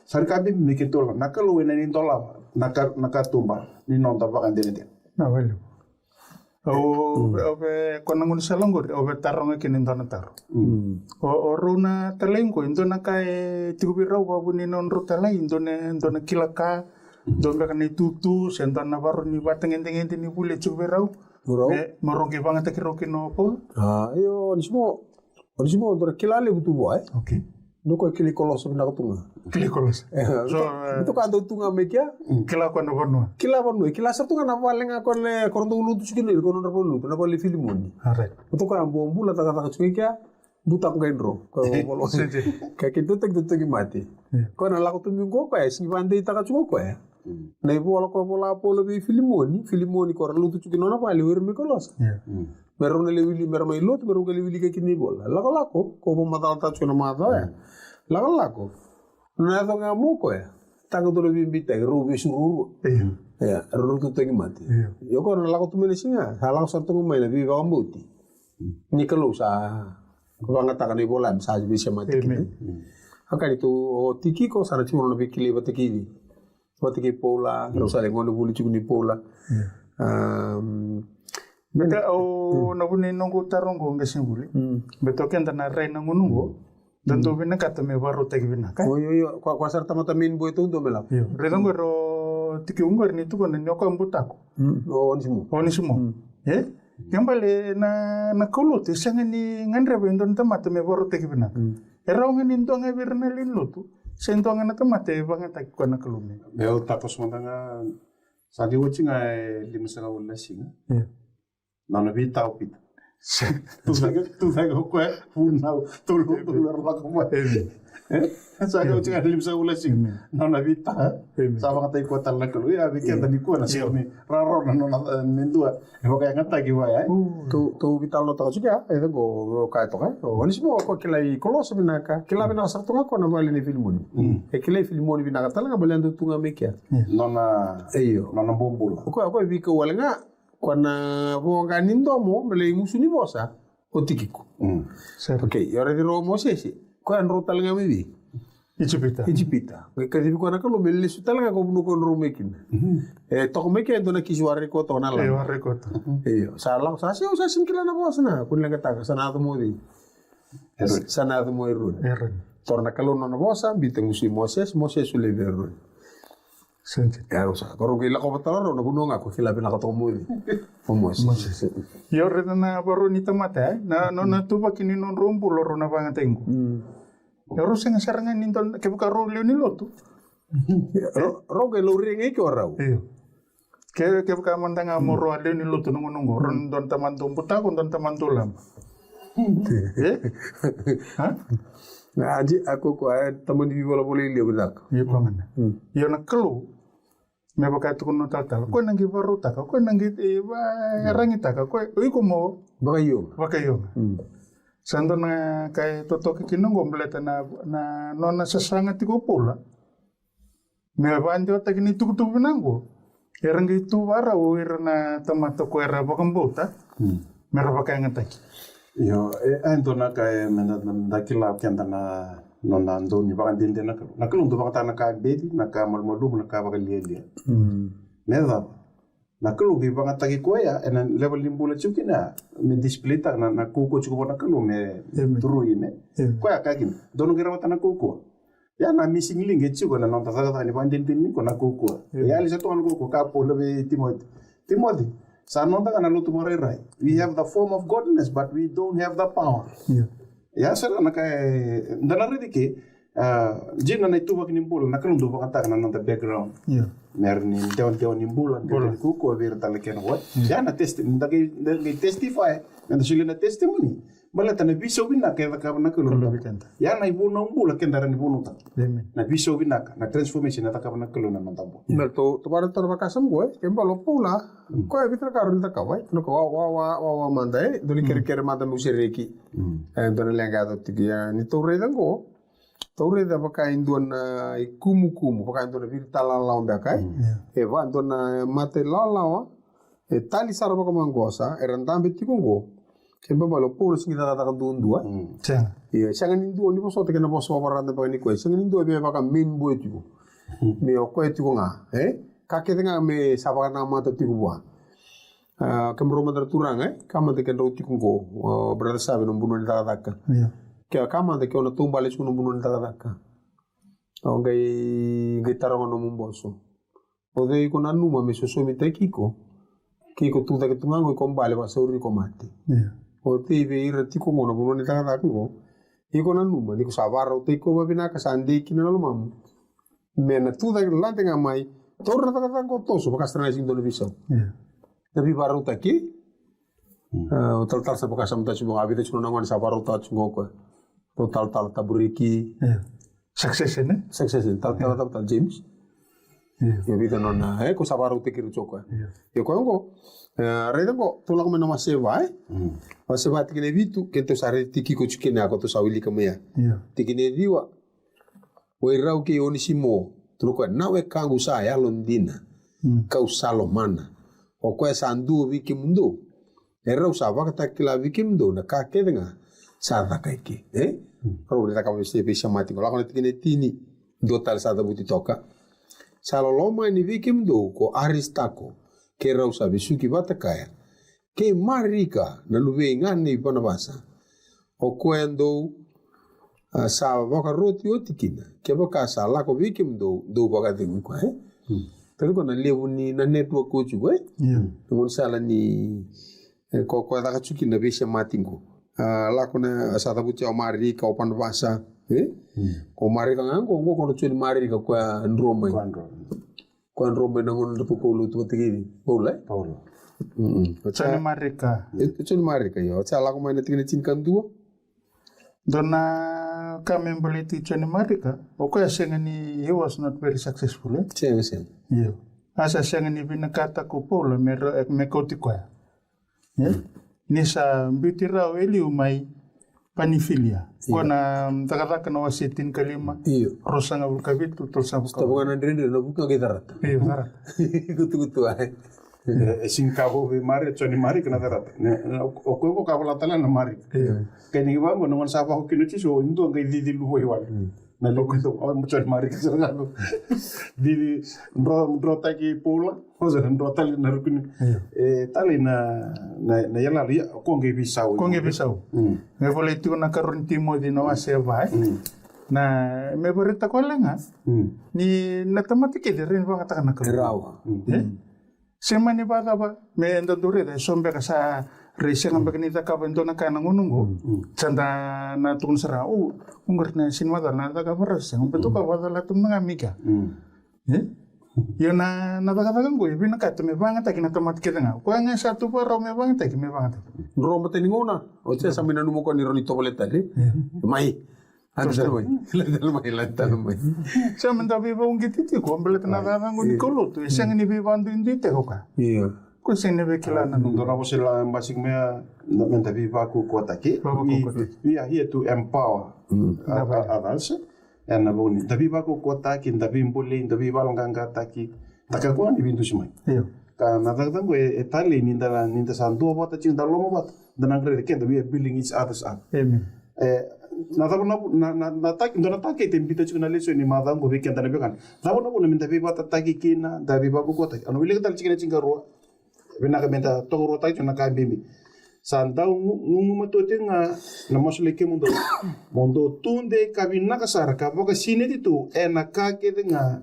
Sarkabi me kito na kalu na ni dola na katumba ni nonta baka ndene. Na wale. Obe konangun salonggor obe tarong ke nindana taro. O runa talengko indona kai tibirau babu ni non rutala indona kilaka dombe kan tutu sentana baru ni bateng enteng ni bule tibirau. Morongi banget ke no pol. Iyo nismo dora kilale butu boy. Okay. Nuko kili kolos na kutunga. Kili kolos. So itu kan tunga mekia. Kila ko no bono. Kila bono, kila sartunga na walenga ko le korndo ulu tu sikini ko no bono, na ko le filimoni. Arre. Itu kan bombula ta ta tsukia buta ko gendro. Ko bolo. Ka kintu tek mati. Ko na la ko tumingo ko si bande ta ka ko ya. Na ibu ala ko bola polo bi filimoni ko lu tu sikino na pali wer mi kolos. Meron le wili meron mai lot meron le wili ka kini bola. Lako ko bo mata ta tsuna mata ya. Lako. Na to nga mo ko ya. Tango to le bimbi te rubi sururu. Ya, ru tu tegi mati. Yo ko na lako tu mene singa. Halang sartu ko mai na bi ba mbuti. Ni kalau sa ko nga ta ka ni bola sa bi se mati kini. Haka itu tiki ko sana chuno na bi kili batiki. Batiki pola, rosale ngono buli chukuni pola. Beta na buni nongo tarongo ngasi buli. Beto kenta na reina ngunungo. Dan tu bina kata me baru tegi bina kan. Yo kwa sarta mata min boy tu do mela. Redongo ro tiki ungor ni tu kona nyoka mbutako. Onisimo. Kembali na kulo te sanga ni ngandre bendon tamate me boro teki bina. Era unga ni ndonga birna linlutu. Sendonga na tamate banga tak kona kalume. Meo tapos mandanga sadi wachinga limusanga wala singa. Nana vita opita. Tu saga ko una tu la como saga wachinga limusanga wala singa. Nana vita. Sama kata ko tala kalu ya bikin tadi ko na sirni. Raro na mendua. Ko kaya ngata ki wa ya. Tu vital lo tahu juga itu go kayak tu kan. Oni semua ko kilai kolos binaka. Kilai bina sartu ko na bali ni filmoni. Kilai filmoni binaka tala nga bali andu tunga mekia. Nona nona bombula. Ko viko wala nga kwana bonga nindomo mele musuni bosa otikiko. Okay, yore di romo sesi. Ko andro tala nga mebi. Ijipita. Kasi ko na kalo mele su tala nga ko buno ko romekin. Toko meke ndo na kiswari ko to na la. Wari ko to. Salang sa siyo sa simkila na bosa na kun lang kataka sanado mo di. Sanado mo irun. Torna kalo na bosa bitang musi Moses ule verun. Kaya sa karo kila ko patalo na kuno nga ko kila pinakato mo di. Moses. Yore na baro ni tamate na tuba kini non rumpu loro na pangatengo. Yoro sing sarangan ninton ke buka rolio ni lotu. Roge lo ringe ko raw. Ke buka mandanga moro ale ni lotu nungo ron don taman tumputa kon don taman tulam. Na aji aku ko ay taman di bola boleh lihat bedak. Iya pangan. Yo na kelu. Me buka tu kono tatal. Ko nangi baruta ko nangi rangita ko iko mo bakayo. Sando na kay toto kikino ngombleta na nona sasanga tiko pula. Me banjo ta kini tuku binango. Erang itu wara o na tamato ko era bakambuta. Mera bakanga taki. Yo ento na kay mendakila kenda na nona ndo ni bakandinde na kalung do bakata na ka bedi na ka malmalum na ka bakalieli. Meda na kalu gi banga tagi ko ya en level limbula chukina me display ta na kuko chuko na kalu me turui me ko ya kakin dono gira wata na kuko ya na missing link chuko na nonta saga ni bandin tin ko na kuko ya li sato ko ka po lebe Timothy sa nonta kana lutu more rai we have the form of godliness but we don't have the power ya sera na kai ndana ridike jina na ituba kinimbula na kalu do bakata na nonta background merni teon imbulan ku ko ver tal ken wat ya na test ndage testify na sile na testimony bala tan biso bina ke ka na ko ya na ibu na umbula ken daran ibu nuta na biso bina na transformation na ka na ko na mantambo Mel to para tar bakasam go ke balo pula ko e vitra karun ta kawai no ko wa mandai doli kere mata musireki don lenga to tigia ni to redango Taure da baka indon kumu baka indon virta la onda kai e va indon mate la tali sara baka mangosa erandam betikungo ke babalo polo singi da ndua e sangan indu ni poso te kana poso baranda baka ni ko sangan indu be baka min boetu me o ko etu nga ka ke nga me sabaka na mata tiku bua kemro mandar turang kama te kan roti kungo brother sabe no buno da ka Kaya kama de que ona tumba les kuno buno nda daka. O gai taranga no mumboso. O de ko nanu ma meso so mite kiko. Kiko tu da que tungango ko mbale ba sauri ko mate. O te be ir ti ko mono buno nda daka ko. Iko nanu ma diko sabara o te ko ba bina ka sandi kino lo mamu. Mena tu da lante nga mai torna da ka ko toso ba kastra sing do biso. Tapi baru ta ki tal sa baka samta chumo abi te chuno nangon sa baru ta chumo ko. Total taburiki success tal James ya vida nona ko sabaru te kiru choko ya ko ngo redango tulang mena maseva maseva tikine vitu kento sare tiki ko chukene ako to sawili kamaya tikine diwa we rau ke onisimo truko nawe kangu sa ya londina kau salomana o ko sandu viki mundo erau sa vakata kila viki mundo na ka kedenga sada kaiki kalau kita kamu mesti bisa mati kalau aku tikine tini dotal sada buti toka saloloma ni vikim do ko aristako ke rausa bisuki batakaya ke marika na luve ngani pana basa o kwendo sa boka roti otikina ke boka sala ko vikim do boka dingu ko Tapi kau nak lewu ni na network ko juga ngon sala ni ko da ka chuki na besha matingo la ko na sa ta buti mari ka opan basa ko mari ka ngango ngo ko chuli mari ka kwa ndrombe kwa ndrombe na ngon ndo ko lu tu tigi bola Paulo Chani marika chuli mari ka yo cha la ko mai na tigi chin kan duo dona kamembeliti chani marika okay sengani he was not very successful sen yeah asa sengani binakata ko Paulo me koti kwa nisa mbitira eli umai panifilia kona takataka na wasitin kalima rosanga bulkabitu tulsabu sta bukan ndrende na buka gitarata kutu ai sin cabo be mari choni mari kana darat o ko kabla tala na mari kani ba mo ngon sapa ko kinuchi so indo ngai di lu ho iwan na lo ko mo choni mari ka sanga lo di ndro taki pula o se ndro tali na rukuni tali na yala ria ko ngai bisau me vole tu na karuntimo di no ase vai na me berita ko lenga ni na tamatike de rin ba kata kana rawa Semani bata ba me endo dure de sombe ka sa rese ngam bakni ta ka bento na kana ngunungo chanda na tun sara ungur na sinma na ta ka paras ngam beto ka wada la tum nga mika yo na ta ka ngo ibi na ka me banga ta kina tomat kita nga ko nga satu pa ro me banga ta ki me banga ro mate ni ngona o che sa mina numo ko ni roni toboleta le mai Lantal mai. Sa menda viva un gititi ko ambele na danga ngoni kolo tu isang ni viva andu indite ko ka. Iya. Ko sing ne bekila na ndo na bosela basik me na menda viva ko taki. We are here to empower others. And na boni da viva ko taki da bimbole da viva nganga taki. Taka ko ni bintu simai. Iya. Ka na dagda ko etali ninda sandu bota chin da lomo bot. Da nangre ke da we are building each others up. Amen. Na taki ndo na taki tempita chuna leso ni madango be kenda na bekan dawo na bona minta biba taki kina da biba ko kota ano wile dal chikina chinga ro bena ka menta to ro taki chuna ka bimbi santa ngungu matote nga na masule ke mundo tunde kabina ka sar ka boka sineti tu ena ka ke nga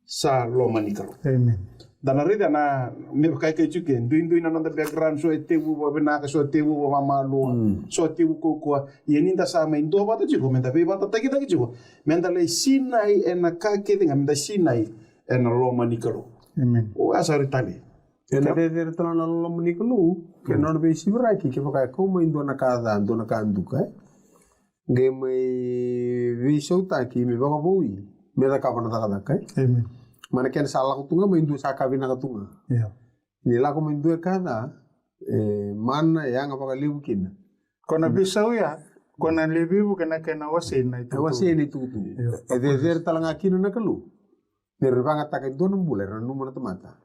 sa lo manikaro Amen. Dana rida na me kai kai chuke ndu na the background so tewu bo bena ka so tewu bo mamalu so tewu ko ko yeninda sa me ndo bata chiko menda be bata taki taki chiko menda le sinai ena ka ke dinga menda sinai ena lo manikaro Amen. o asari tali Ena de tala na lo manikalo ke non be sibra ki ke baka ko mo indo na ka da ndo na ka nduka ge me viso taki me baka boi me da ka bana da kai Amen. Mana ken salah kutunga maindu saka bina kutunga. Iya. Ni la ko maindu kada mana yang apa kali bukin. Kona bisau ya, kona lebi bukan kena wasin na itu. Wasin itu tu. Eder talanga kinu na kalu. Nerbanga tak itu numbule ranu mana temata.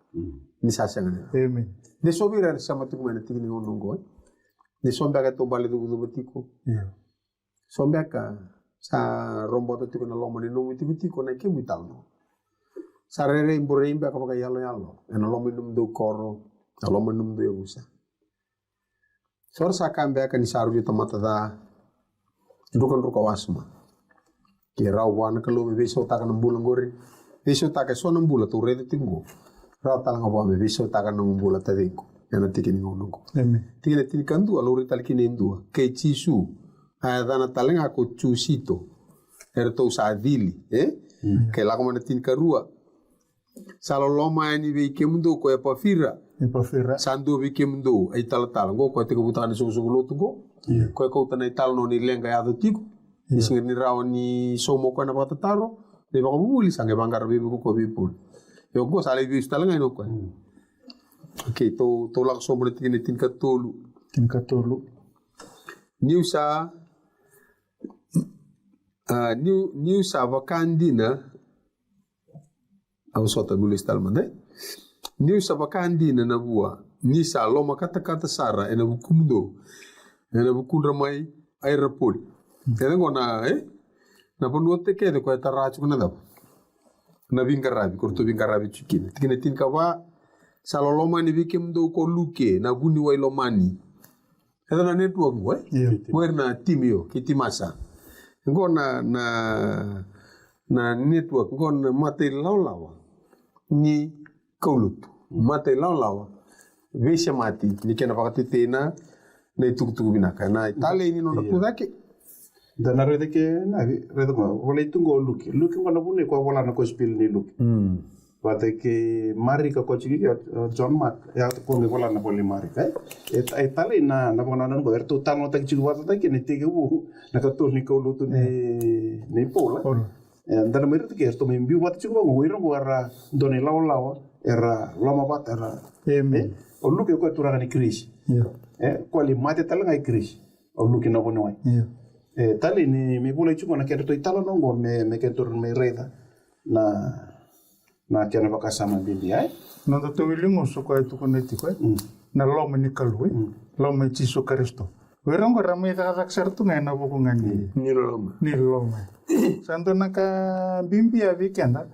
Ni sasangan. Amen. De sobira sama tu mana tinggi ni onongo. De sombe ka to bale tu betiko. Iya. Sombe ka sa rombo tu na lomo ni no mitiko na ke mutalno. Sarere imbore imbe ka yalo ena lo minum do koro alo minum do yusa sor sa kambe ka ni saru di tomata da dukan ruka wasma ki rawan ka lo me beso ta kan bulan gori beso ta ka so nambula tu rede tingo ra ta nga bo me beso ta kan nambula ta diko ena tikini ngono ko Amen. tikile tin kandu alo ri tal kinendu ke chisu a dana talenga ko chusito erto sa dili ke la ko tin karua Salo loma ni be kemundo ko e pafira. Sandu be kemundo ai tal go ko te ko butane so lotu go. Ko ko tana tal no ni lenga ya do tiko. Ni singir ni rawo ni somo ko na bata taro. De ba ko buli sange bangar be ko be pul. Yo go sale bi stal ngai no ko. Okay to lak so boleh tin tin katolu. New sa vakandina au sota nulis talmande ni sa vakandina na bua ni sa loma kata sara ena bukumdo ena bukundra mai airport ena gona na ponuote ke de ko tarach kuna dap na vingarabi korto vingarabi chikin tikine tin kawa sa loma ni bikimdo ko luke na guni wai lomani ena na network na timio kitimasa ngona na network ngona mate lawa ni kaulutu mate lawa vesha mati ni kena pakatitena na itukutuku binaka na itale ini no tudake dana rede ke na rede ko wala itungo luki ngona bune ko wala na ko spil ni luki wate ke mari ka ko chigi John Mark ya ko ngi wala na poli mari ka e tale na bona na go erto tano tak chigi wata ke ni tege bu na ka to ni ko lutu ni pola dana meri ke erto me mbi wata chigi go wiro go era doni lawa era lama bata era o luki ko turanga ni kris ko li mate tala ngai kris o luki na bono tali ni mi bula chungo na kerto italo nongo me kentur me reda na kena bakasama bindi ai no to wilingo so ko tu koneti ko na lo me ni kalu lo me chiso kristo werongo ramai ta sertu na buku ngani ni lo me santo na ka bimbi a weekenda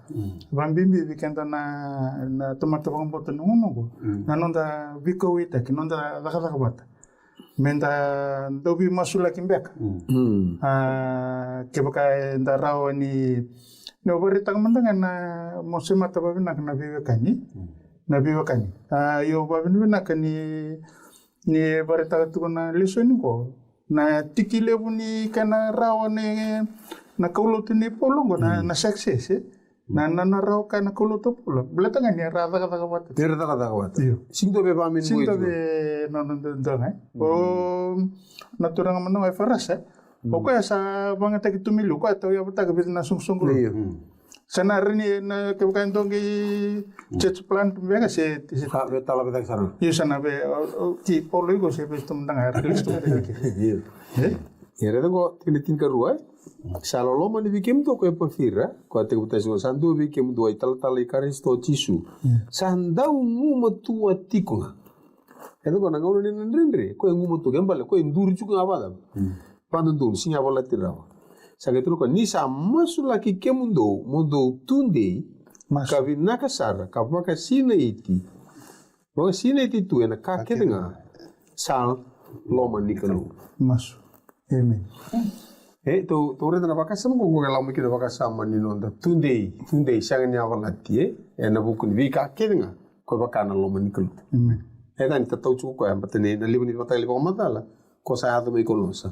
van bimbi weekenda na tomato bang boto nongo na nonda biko wita ki nonda daga bata menda dobi masula kimbek ke baka nda rawo ni no beritang mendengan na mosema tababi nak na biwakani yo babin nak ni berita tu na lisoni ko na tikile buni kana rawo na kaulo tu ni polongo na success na rawo kana kaulo tu polo belatangan ni rada wat singdo be ba min singdo be no o naturang mano ay faras o kaya sa mga tagitumilo ko ito yung tagabit na sungsung sana rin na kabukain doon kay church plant mga kasi tala betak sarang yung sana be ki polo ko siya besto mendang ay rilis to ya reda ko tinitin ka ruai salolo man bikim to ko pafira ko te butas ko sandu bikim do ital ikaristo chisu sandau ngumo tua tikunga edo ko nangaw ni nandre ko ngumo to gambale ko ndur chuka abada pandun singa bola tirawa sagetro ko nisa masula ki kemundo mundo tunde kavinaka sara kapaka sina iti bo sina iti tu ena ka kedenga sal loma nikalo mas amen to reda na bakasam ko ngala mo kina bakasam ni nonda tunde sanga nya bola tie ena bukun vi ka kedenga ko bakana loma nikalo amen edan ta tau chu ko ambatene na libni batali ko matala ko sa ado me kolosa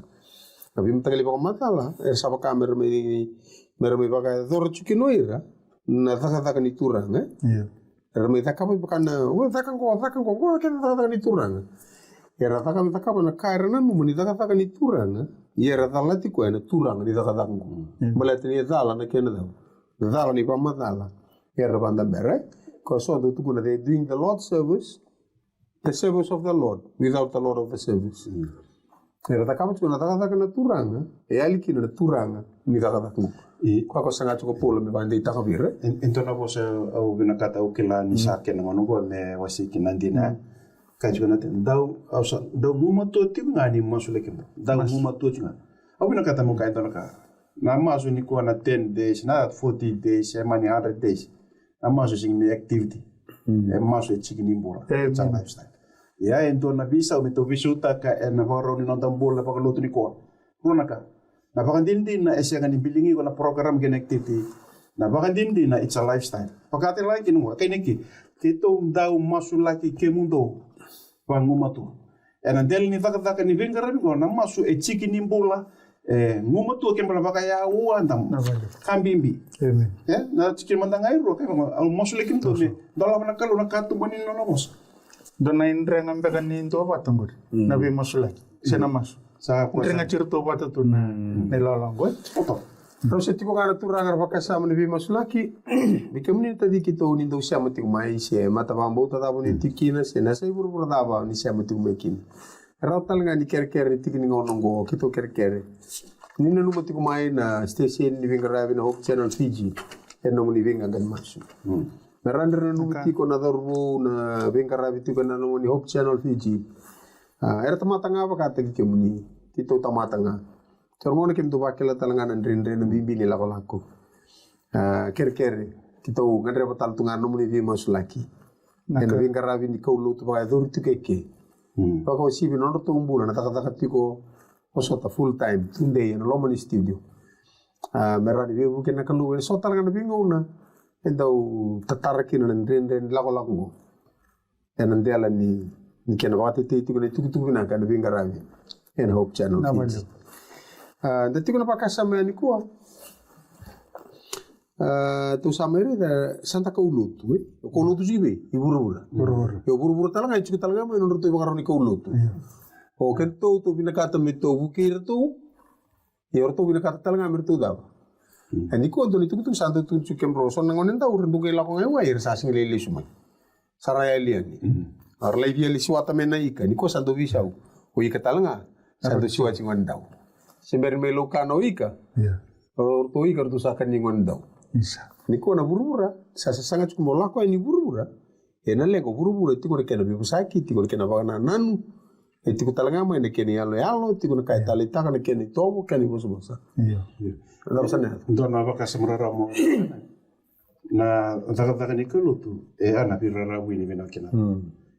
Nabi mtagali pa matala sa baka merme baka dor chukinoira na taka ni turang merme taka pa baka na taka ko ken taka ni turang era taka na kairana mu ni taka ni turang era dalati ko na turang ni taka ko malati ni dala na ken dala ni pa matala era banda bere ko so do tu kuna they doing the Lord's service the service of the Lord without the Lord of the service era takama tuna taka na turanga e aliki na turanga ni taka ku ko sanga ko polo me bande taka vire entona bo se au binakata o kila ni sake na ngono go me wasiki nandina ka jona ten dau muma to ti ngani masule ke dau muma to tinga au binakata mo ka entona ka na maso ni ko na 10 days na 40 days e mani 100 days na maso sing me activity e maso e chikini mbora cha lifestyle ya ento na visa o meto visuta ka na varo ni nonda mbola pa lotu ni ko runaka na pakandindi na esya ngani bilingi ko na program connectivity na pakandindi na it's a lifestyle pakate like no kaineki kito ndau masulaki ke mundo pangumatu enandel ni taka ni vingara ko na masu e chiki ni mbola ngumatu ke mbala bakaya uandam kambimbi amen na chiki mandangai ro ka masulaki mto me dola na kalu na katu bani no mos dona indra ngambe kan into batanggur nabi masulaki sena mas sa indra ngacirto batatu na nelalong go Terus tipo kana turanga bakasama ni masulaki bikamni tadi kita uni do siamo ti mai se mata bambo tata boni tikina se na sai buru daba ni siamo ti mekin ratal ngani ker tikini ngonongo kito ker nina numa ti mai na station ni vingaravi na Hope Channel Fiji eno ni vinga gan masu merandra numa ti ko na dorbu na vingaravi ti ko na ni Hope Channel Fiji era tamatanga bakata ki kemuni kito tamatanga Termona kim tu bakela talangan rindre na bibi ni lako ker kita ngandre batal tungan no muni vi masulaki en vingaravi ni kaulo tu ba dur tu keke pako sibi no to umbula na taka tiko osota full time tunde en lo mani studio merani vi buken na kalu so talangan bingo na Entau tatarakin na ren lako go. Ena ndela ni kena wakati te kuna tuku na kana bingaravi. Ena Hope Channel. Dati kuna pakasama ni kuwa. Tu samere da Santa Kaulutu, Kaulutu jibe, iburu-buru. Iburu-buru talanga itu talanga mo nurut ibu karoni Kaulutu. O kento tu bina kata mito bukir tu, ya orto bina kata talanga mertu dah. Ani ko doni tu Santa tu cukem roson nangonen ta urun duke lakong ewa ir sasing lele sumai. Saraya liani. Arlai dia lisuata mena ika, ni ko Santa visau. O ika talanga, Santa siwa cingon dau. Sember melokano ika. Orto ika tu sakan ningon dau. Niko na buru-bura, sasa sangat cukup molako ini buru-bura. Ena lego buru-bura itu kena bibu sakit, itu kena bagana nanu. Itu kita lengama ini kena yalo, itu kena kait tali tak kena kena tobo kena ibu semasa. Iya. Ada sana. Untuk apa kasemrara mo? Na daga ni kelu tu, ana pirara wini bina kena.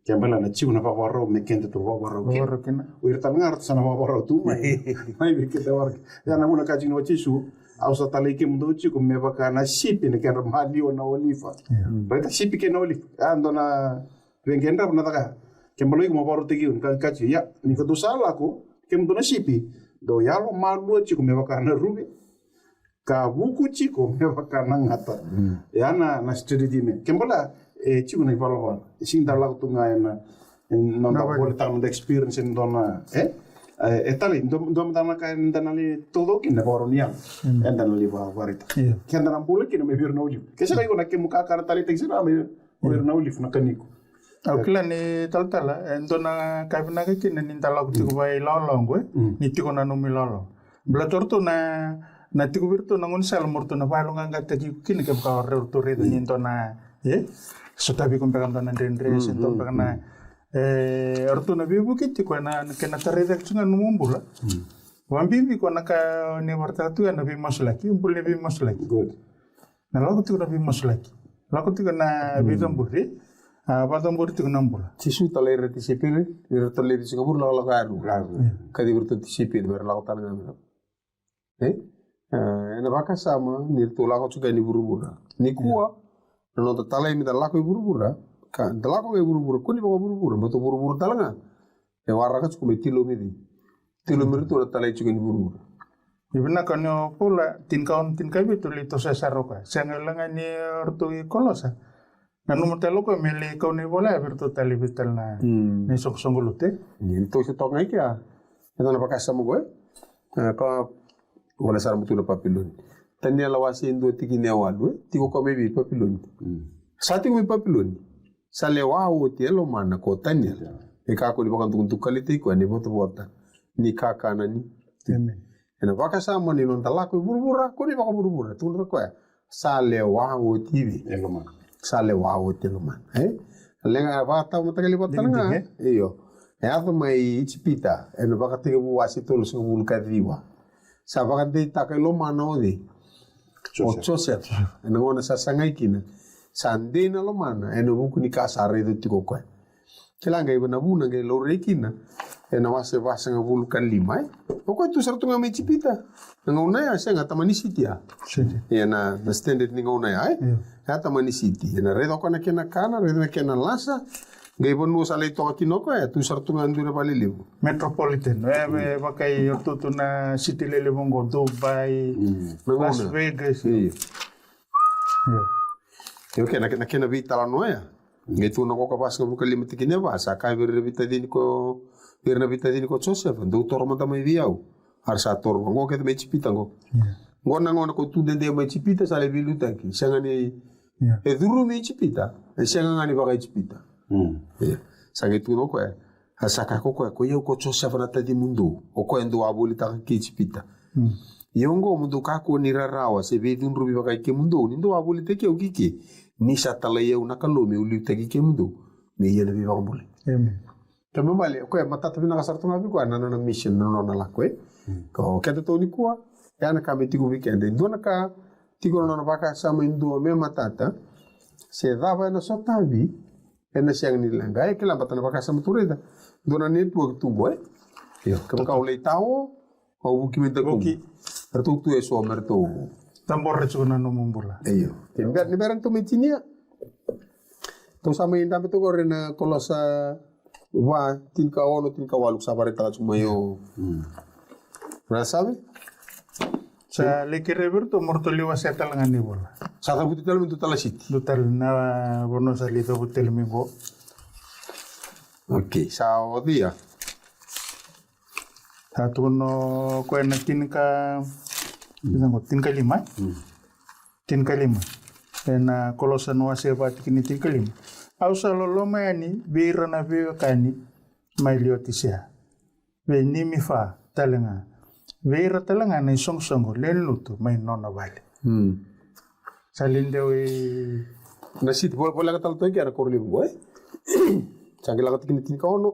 Kembali na ciu na pawaro mekente tu pawaro kena. Uir tangar sana pawaro tu mai. Mai bikin tawar. Ya na muna kajing wacisu. Ausa talike mdochi kumebaka na shipi ni kenda malio na oliva. Baita shipi kena oliva. Ando na vengendra nataka. Kembali kumabaro tegi unka kachi ya nikotu sala ko kemdo na shipi. Do yalo malio chi kumebaka na rubi. Ka buku chi kumebaka na ngata. Ya na studi dime. Kembala chi kuna ipalawan. Sing dalak tunga na nanda boleh tangan experience ndona etali dom dana kan danali todo kin na boronian en danali ba warita ken dana bule kin me bir nawli kesa kai kona ke muka kar tali teksira me bir nawli na kaniko Alkila ni taltala endona kaibna ke kin ni talak tiku bai lolong gue ni tiku na numi lolong blator tu na tiku birtu na ngun sel murtu na balong anga teki kin ke ka re tu re ni entona sotabi kompagam dana dendre sentom pagana ortu na bibu kiti ko na kena tarida tsunga numumbula wambibi ko naka ne wartatu na bi maslaki umbul ne bi maslaki good na lagu tu na bi maslaki lagu tu na bi tamburi badamburi tu nambula Sisu talere ti sipir, ir talere ti singapur la karu. Kadi bertu ti sipir ber la kota ngam. Ena baka sama nir tu la ko ni buru-bura. Ni kuwa no ta talai mi la ko buru-bura. Kan telako kayak buru-buru, kuni bawa buru-buru, betul buru-buru talanga. Yang warga cukup tilo midi itu ada talai juga buru-buru. Ibna kanyo pula tinkaun itu lito sesaroka. Sangalangan ni ortu kolosa. Nanu mutelo ko meli kau ni bola bertu tali bital na ni sok songgolute. Ni itu setok ngai kia. Itu na pakai sama gue. Kau wala sar mutu na papilon. Tanya lawasi indo tiki ni awal, tiko kau mebi papilon. Saat itu papilon. Sale wao tielo mana kotanya e kako ni bakan tuntu kalite ko ni bota ni kaka nani ena baka sama ni non talako buru-bura ko ni baka buru-bura tun ko sale wao tivi eloman sale wao teloman lenga bata matakali botanga iyo ato mai chipita ena baka tiga buwasi tolo sing mulka diwa sa baka de takelo mana ode o Joseph ena ngona sa sangai kina Sandena lo mana eno buku ni kasare do tiko ko kelanga iba na buna ge lo rekina ena wase wase ngabulu kan limai poko tu sartu ngame cipita ngona ya senga tamani sitia ena na standard ni ngona ya ya tamani siti ena redo kona kena kana redo kena lasa ge bonu sale to kinoko ya tu sartu ngandura paliliu metropolitan bakai ortu tu na city lele bongo Dubai Las Vegas Yo kena vita la noya. Gitu na ko kapas ko kalima tikine ba sa ka ver vita din ko Joseph doutor mata mai viau. Har sa tor ngo ke me chipita ngo. Ngona ko tu dende me chipita sale viluta ki. Sangani e duru me chipita. E sangani ba chipita. Sa gitu no ko sa ka ko yo ko Joseph na tadi mundo. O ko endo abuli ta ki chipita. Yongo mundo kako ni rarawa se vedu rubi ba ke mundo ni ndo abuli te ke o kiki. Ni sa talaya una kalome uli tagi ke mundo me yena bi bambule amen tama male ko mata tabi na kasartu ngabi ko na mission no na la ko ko kete to ni ko yana ka meti ko weekend ndo na ka tigo no na baka sama ndo me matata se dava na sotabi ena siang ni langa e kila batana baka sama tureda ndo na network tu boy yo ka ka ulei tao o buki menta ko tu tu eso merto Tambor chuna no mumbula. Iyo. Ni berang tu mecinia. Tu sama yang tampe tu korena kolosa wa tinka ono tinka waluk sabare tala cuma yo. Rasabe? Sa lekere berto mortoli wa setal ngani bola. Saka buti tala mintu tala sit. Dutal na bono sa lito butel mingo. Oke, sao dia. Satu no ko na tinka tinka lima. Tinka lima. Na kolosa no seba tikini tinka lima. Au sa loloma yani beira na bewa kani mai liotisia. Ve nimi fa talenga. Beira talenga na song len lutu mai nona vale. Salinde we Na sit bola ka tala toki ara korli boy. Changi laga tikini tinka ono.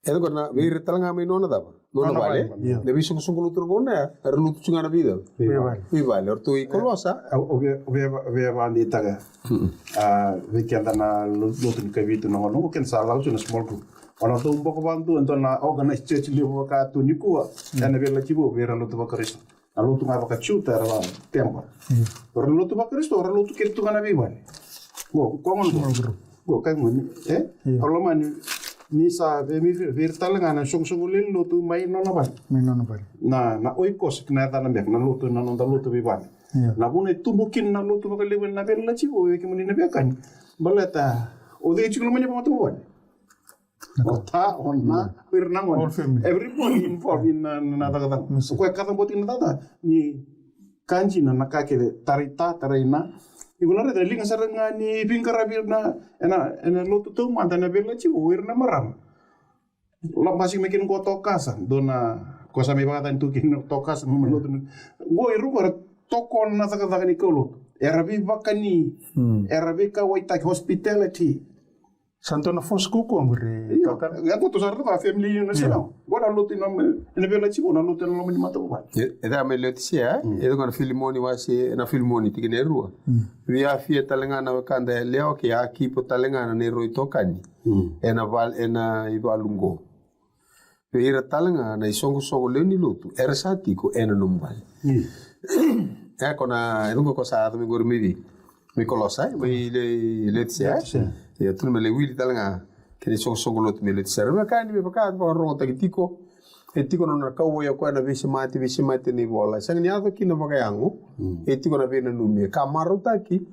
Edo korna beira talenga mai nona daba. Nona vale. Ne biso song lutu ngona er lutu chunga na vida. Vi vale. Orto I kolosa. Ove vandi taga. Ve que anda na lutu ni kavitu no no ken sa lau na small group. Ona to un poco bantu ento na organize church livo ka tu nikua. Ana vela chivo vera lutu ba Kristo. A lutu nga ba chuta era ba tempo. Ora lutu ba Kristo ora lutu ke tu na viva. Go common group. Go kai mo Kalau mani ni sa ve mi virtual nga na song lin lutu mai no na ba. mai nona vale. Na oikos kna ta na mek na lutu na no da lutu viva. Na bune tumbukin na lutu ba level na vela chivo ve ke moni na bekan. Balata o de chiklo mani pa mo Ota, ona, All family. everybody involved in nada. So kue kata buat ini tata ni kanji na nakake de tarita taraina. Ibu nara de linga saranga ni bingkara birna ena lotu tu manda na birla ci wirna maram. La masih makin ko tokasan dona ko sami bata tu kin tokasan mo lotu. Go iru ko tokon na saka ni kolo. Erabi bakani. Erabi ka waita hospitality. Santo na fosku ko ambre. Ya ko to sarra ka family na sila. Gora lutu na ene bela ci bona lutu na mani mata ba. Eda me letisia, edo kana filimoni wasi na filimoni tikine rua. Via fie talenga na wakanda leo ki aki po talenga na ne roi tokani. Ena ibalungo. Ira talenga na songo leo ni lutu. Era satiko ena numbal. Kona edo ko sa to mi gormidi. Mi kolosa, mi letisia. Ya tu me le wili talenga. Kene songo lutu me letisia. Ma kani me pakat pa rongo tagitiko. Etiko na kau ya kwa na visi mati ni bola. Sang ni ato kina bagayango. Etiko na vena numi. Kamaru taki.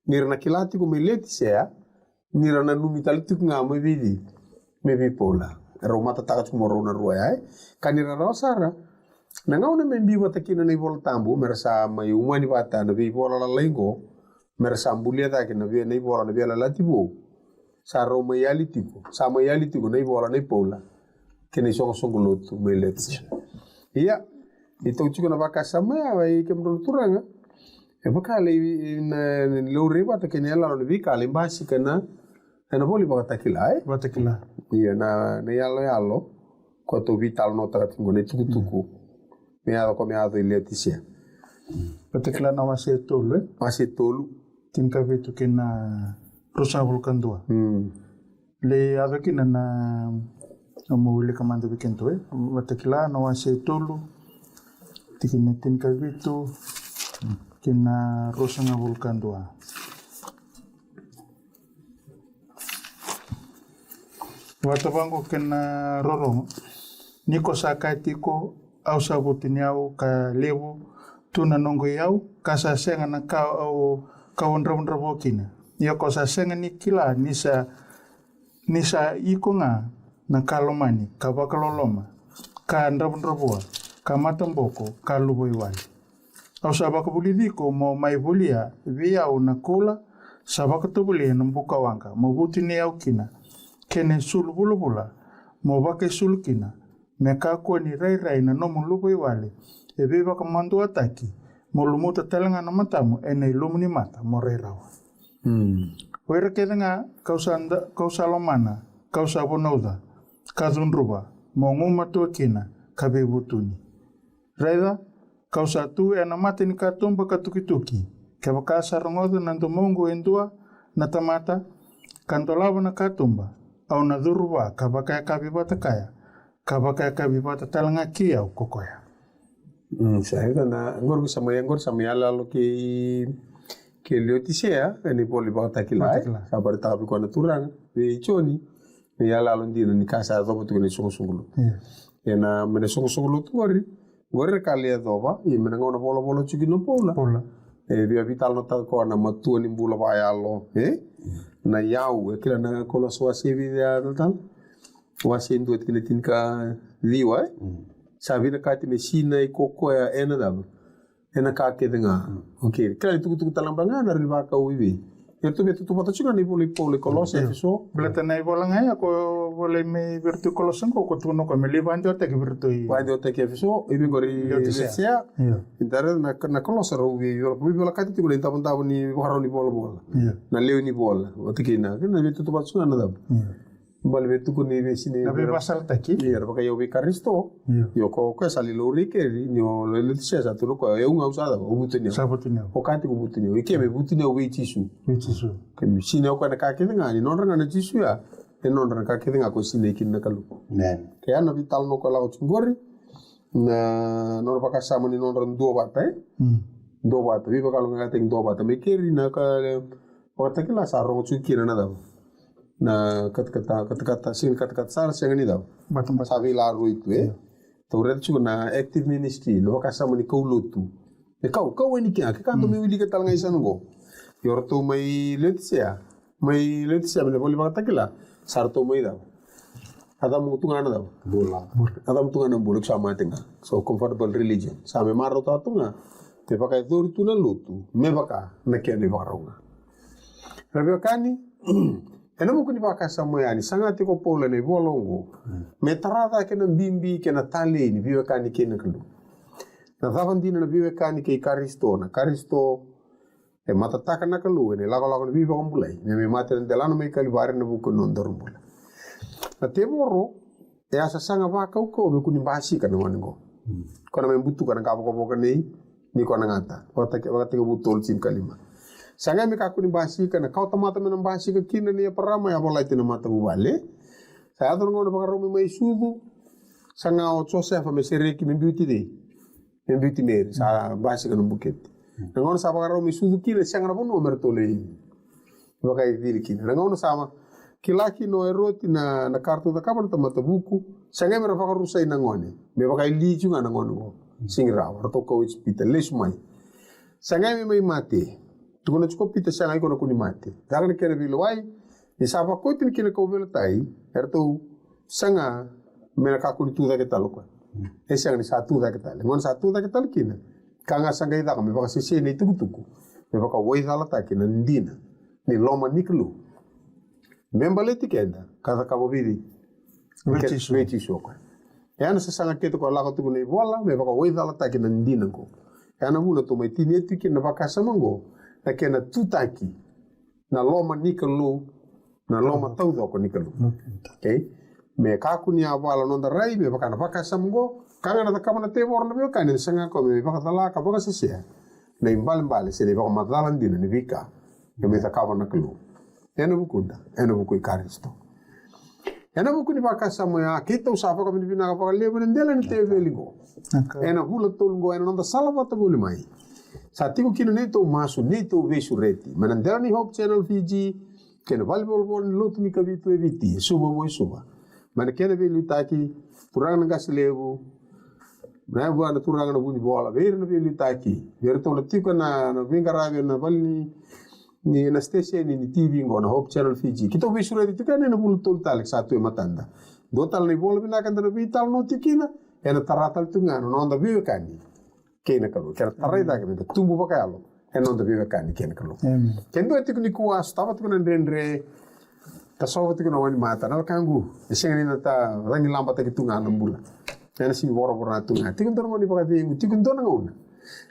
Nira na kilati ko meleti sea. Nira na numi taliti ko nga mevidi. Mevi pola. Ero mata takat ko moro na ruwa ay. Kanira raw sara. Nangaw na membi wata kina na ibola tambu. Merasa may umani bata na vi bola la lengo. Merasa ambulia taki na vi na ibola na vi ala latibo. Sa ro mayali tiko. Sa mayali tiko na ibola na ipola. Kene songo lutu meleti. Iya, itu juga na baka sama ai ke mdo turanga. E baka le na lo riba ta kene la no vika le basi kana na boli baka takila Batakila. Iya na yalo ko to vital no tra tingo ne tuku. Me ado ko me ado iletisia. Batakila na wase tolu. Masi tolu. Tinka vitu kena rosa vulkan dua. Le avekina na Amuuli kamanda bikinto watakila na wase tolu tikina tinka vitu kina rosa nga vulkan dua. Watabango kena rorong niko sakatiko au sabutini au ka lewu tuna nongo yau kasa senga na ka au kawanra kina. Yo kosa senga ni kila nisa iko nga na kalomani ka bakaloloma ka ndrabundrabua ka matamboko ka luboiwali au sabaka bulidiko mo mai bulia via una kola sabaka tubulia nambuka wanga mo butini au kina kene sulbulubula mo bake sulkina me ka ko ni rai na no mo luboiwali e beba ka mandu ataki mo lumuta telanga na matamu ene lumuni mata mo rawa Wera kedenga kausa lomana kausa bonauda kazunruba monguma tuakina kabebutuni. Raida kausa tu ena mate ni katumba katukituki kabakasa rongodo nanto mongo endua na tamata kantolava na katumba au na dhuruba kabakaya kabibata kaya kabakaya kabibata talanga kia ukokoya. Saya na ngor sama ala lo ke Leotisea ni poli ba takila sabar tapi ko na turang be choni ni ala lo ndina ni kasa do to ni sungulu na mena sungulu ngori kali adoba i mena ngona bola chukino pola via vital no ta ko na matu ni bula ba yalo na yau kila na kola so sevi dia tal wasin duet kile tinka liwa sabi na kati mesina i koko ya ena ka ke denga okay kila tu talang banga na riba ka uivi tu betu tu pata chunga ni pole kolose so bleta na bola ngai ko vole me virtu kolosen ko tu no ko me liban jo te ke virtu wa do te ke so ibi gori lesia intare na kolose ro uivi yo bola kati tu lenta pun tahu ni haro ni bola na leo ni bola otikina na betu tu pata chunga na dab bal betu ko ni vesine na be basal taki era baka yo be karisto yo ko sali lo rike yo le tsia sa tu ko e unga usada o butinyo o kati ko butinyo e ke me butinyo we tisu ke mi sine ko na ka ke nga ni non ranga na tisu ya e non ranga ka ke nga ko sine kin na kalu ke ana vital no ko la o ngori na non baka sa mo ni non ran do bata do bata vi baka lo nga teng do bata me keri na ka o ta ke la sa ro chu kina na da na kata sing kata sar sing ni daw sabi laro itu tauret chu na active ministry lo ka sa mani ko lutu e kau ni kya ka kanto me wili ka tal ngai sango yor to mai letsia me boli ba takila sar to mai daw ada mu tu ngana daw bola ada mu tu ngana bola sama tenga so comfortable religion sa me maro ta tunga te pakai dur tu na lutu me baka na kya ni baronga rabio kani ena buku ni baka samoyani sangati ko pola ne bolongo me tarada ke na bimbi ke na tale ni biwe kani ke na klu na davandina na biwe kani ke karisto e matataka na klu ne lago ni biwe kombulai me mate na delano me kali bare na buku non dorumbula na teboro e asa sanga baka ko be kuni basi kana wango kona me butu kana ka ko nei ni kona ngata wata ke butol sim kalima sanga me kakuni basi kana kau tamata me basi ka kina ni parama ya bola tina mata bubale saya tu ngono baka romi mai sudu sanga o Joseph me sereki me beauty mer sa basi kana buket ngono sa baka romi sudu kina sanga bono mertole baka idil kina ngono sama kilaki no eroti na kartu da kabar tamata buku sanga me baka rusai na ngone me baka ili junga na ngono singra warto ko hospital lesmai sanga me mai mate tu kena cukup pita sangai kena kuni mati. Jangan kena bilawai. Ni sapa kau tin kena kau belatai. Ertu sanga mena kakuni tu dah kita lupa. Esang ni satu dah kita. Ngon satu dah kita kena. Kanga sangai dah kami bawa sisi ni tuku. Me bawa wai salah tak kena ndina. Ni loma ni kelu. Membaleti kenda. Kata kau bidi. Meti soka. Yana sesanga kita kau lakukan tu ni bola. Me bawa wai salah tak kena ndina ko. Yana mula tu mai tini tu kena bawa kasamango. Na kena tutaki na loma nikalu na loma taudo ko nikalu okay me kakuni awala nonda rai me bakana baka samgo kanga na takama na tebor na be kanin sanga ko me baka tala ka baka sisia na imbal se le baka madalan dina ni vika me takama na kalu ena buku ikaristo ena buku ni baka samoya kita usapa ka bina ka baka lebo ndela ni tevelingo ena hula tolungo ena nonda salawata buli mai Satiku kino neto masu neto vesureti. Manandera ni Hope Channel Fiji kena volleyball ball lot ni kabitu eviti suba. Mana kena be lutaki turang na gaslebu. Na buana turang na buni bola ver na be lutaki. Ver to na tika na vingarabe na bali ni na station ni TV ngona Hope Channel Fiji. Kito vesureti tika na bulu tol talek satu matanda. Dotal ni bola bina kan na vital no tikina ena taratal tunga no onda vive kani. Kena kalu kera tarai da kena tumbu pakai alo eno da biwe kani kena kalu kendo eti kuni kuas tawa tu kena ndre tasawa tu kena wani mata na kangu esenga ni nata rangi lamba ta kitunga nambula ena si bora na tunga tikun tono ni pakai tingu tikun tono ngona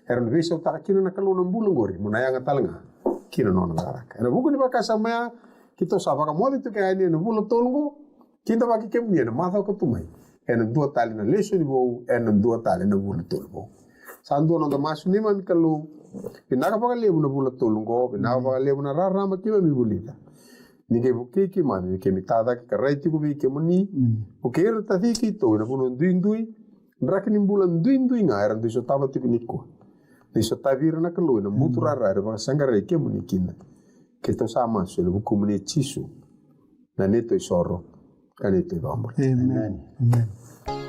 eron beso ta kina na kalu nambula ngori munaya ngatalanga kina nona ngaraka ena buku ni pakai sama kito sapa ka modi tu kaya ni nambula tolungo kinta pakai kemni ena mata ko tumai ena dua tali na leso ni bau ena dua tali na bula tolungo sandu nonda masu ni man kalu pinaka pa lebu na bula tolungo pinaka pa lebu na rarama kima mi bulita ni ke buke ki mami ke mitada ki karai ti ku bi ke moni o ke er ta ki to na puno ndui Ndraki ni bulan duin nga era ndiso tava tipiniko. Ndiso tavira na kalo na mutu rara era sangara ke munikina. Ke to sama so le buku muni chisu. Na neto isoro. Kanito ibambo. Amen. Amen.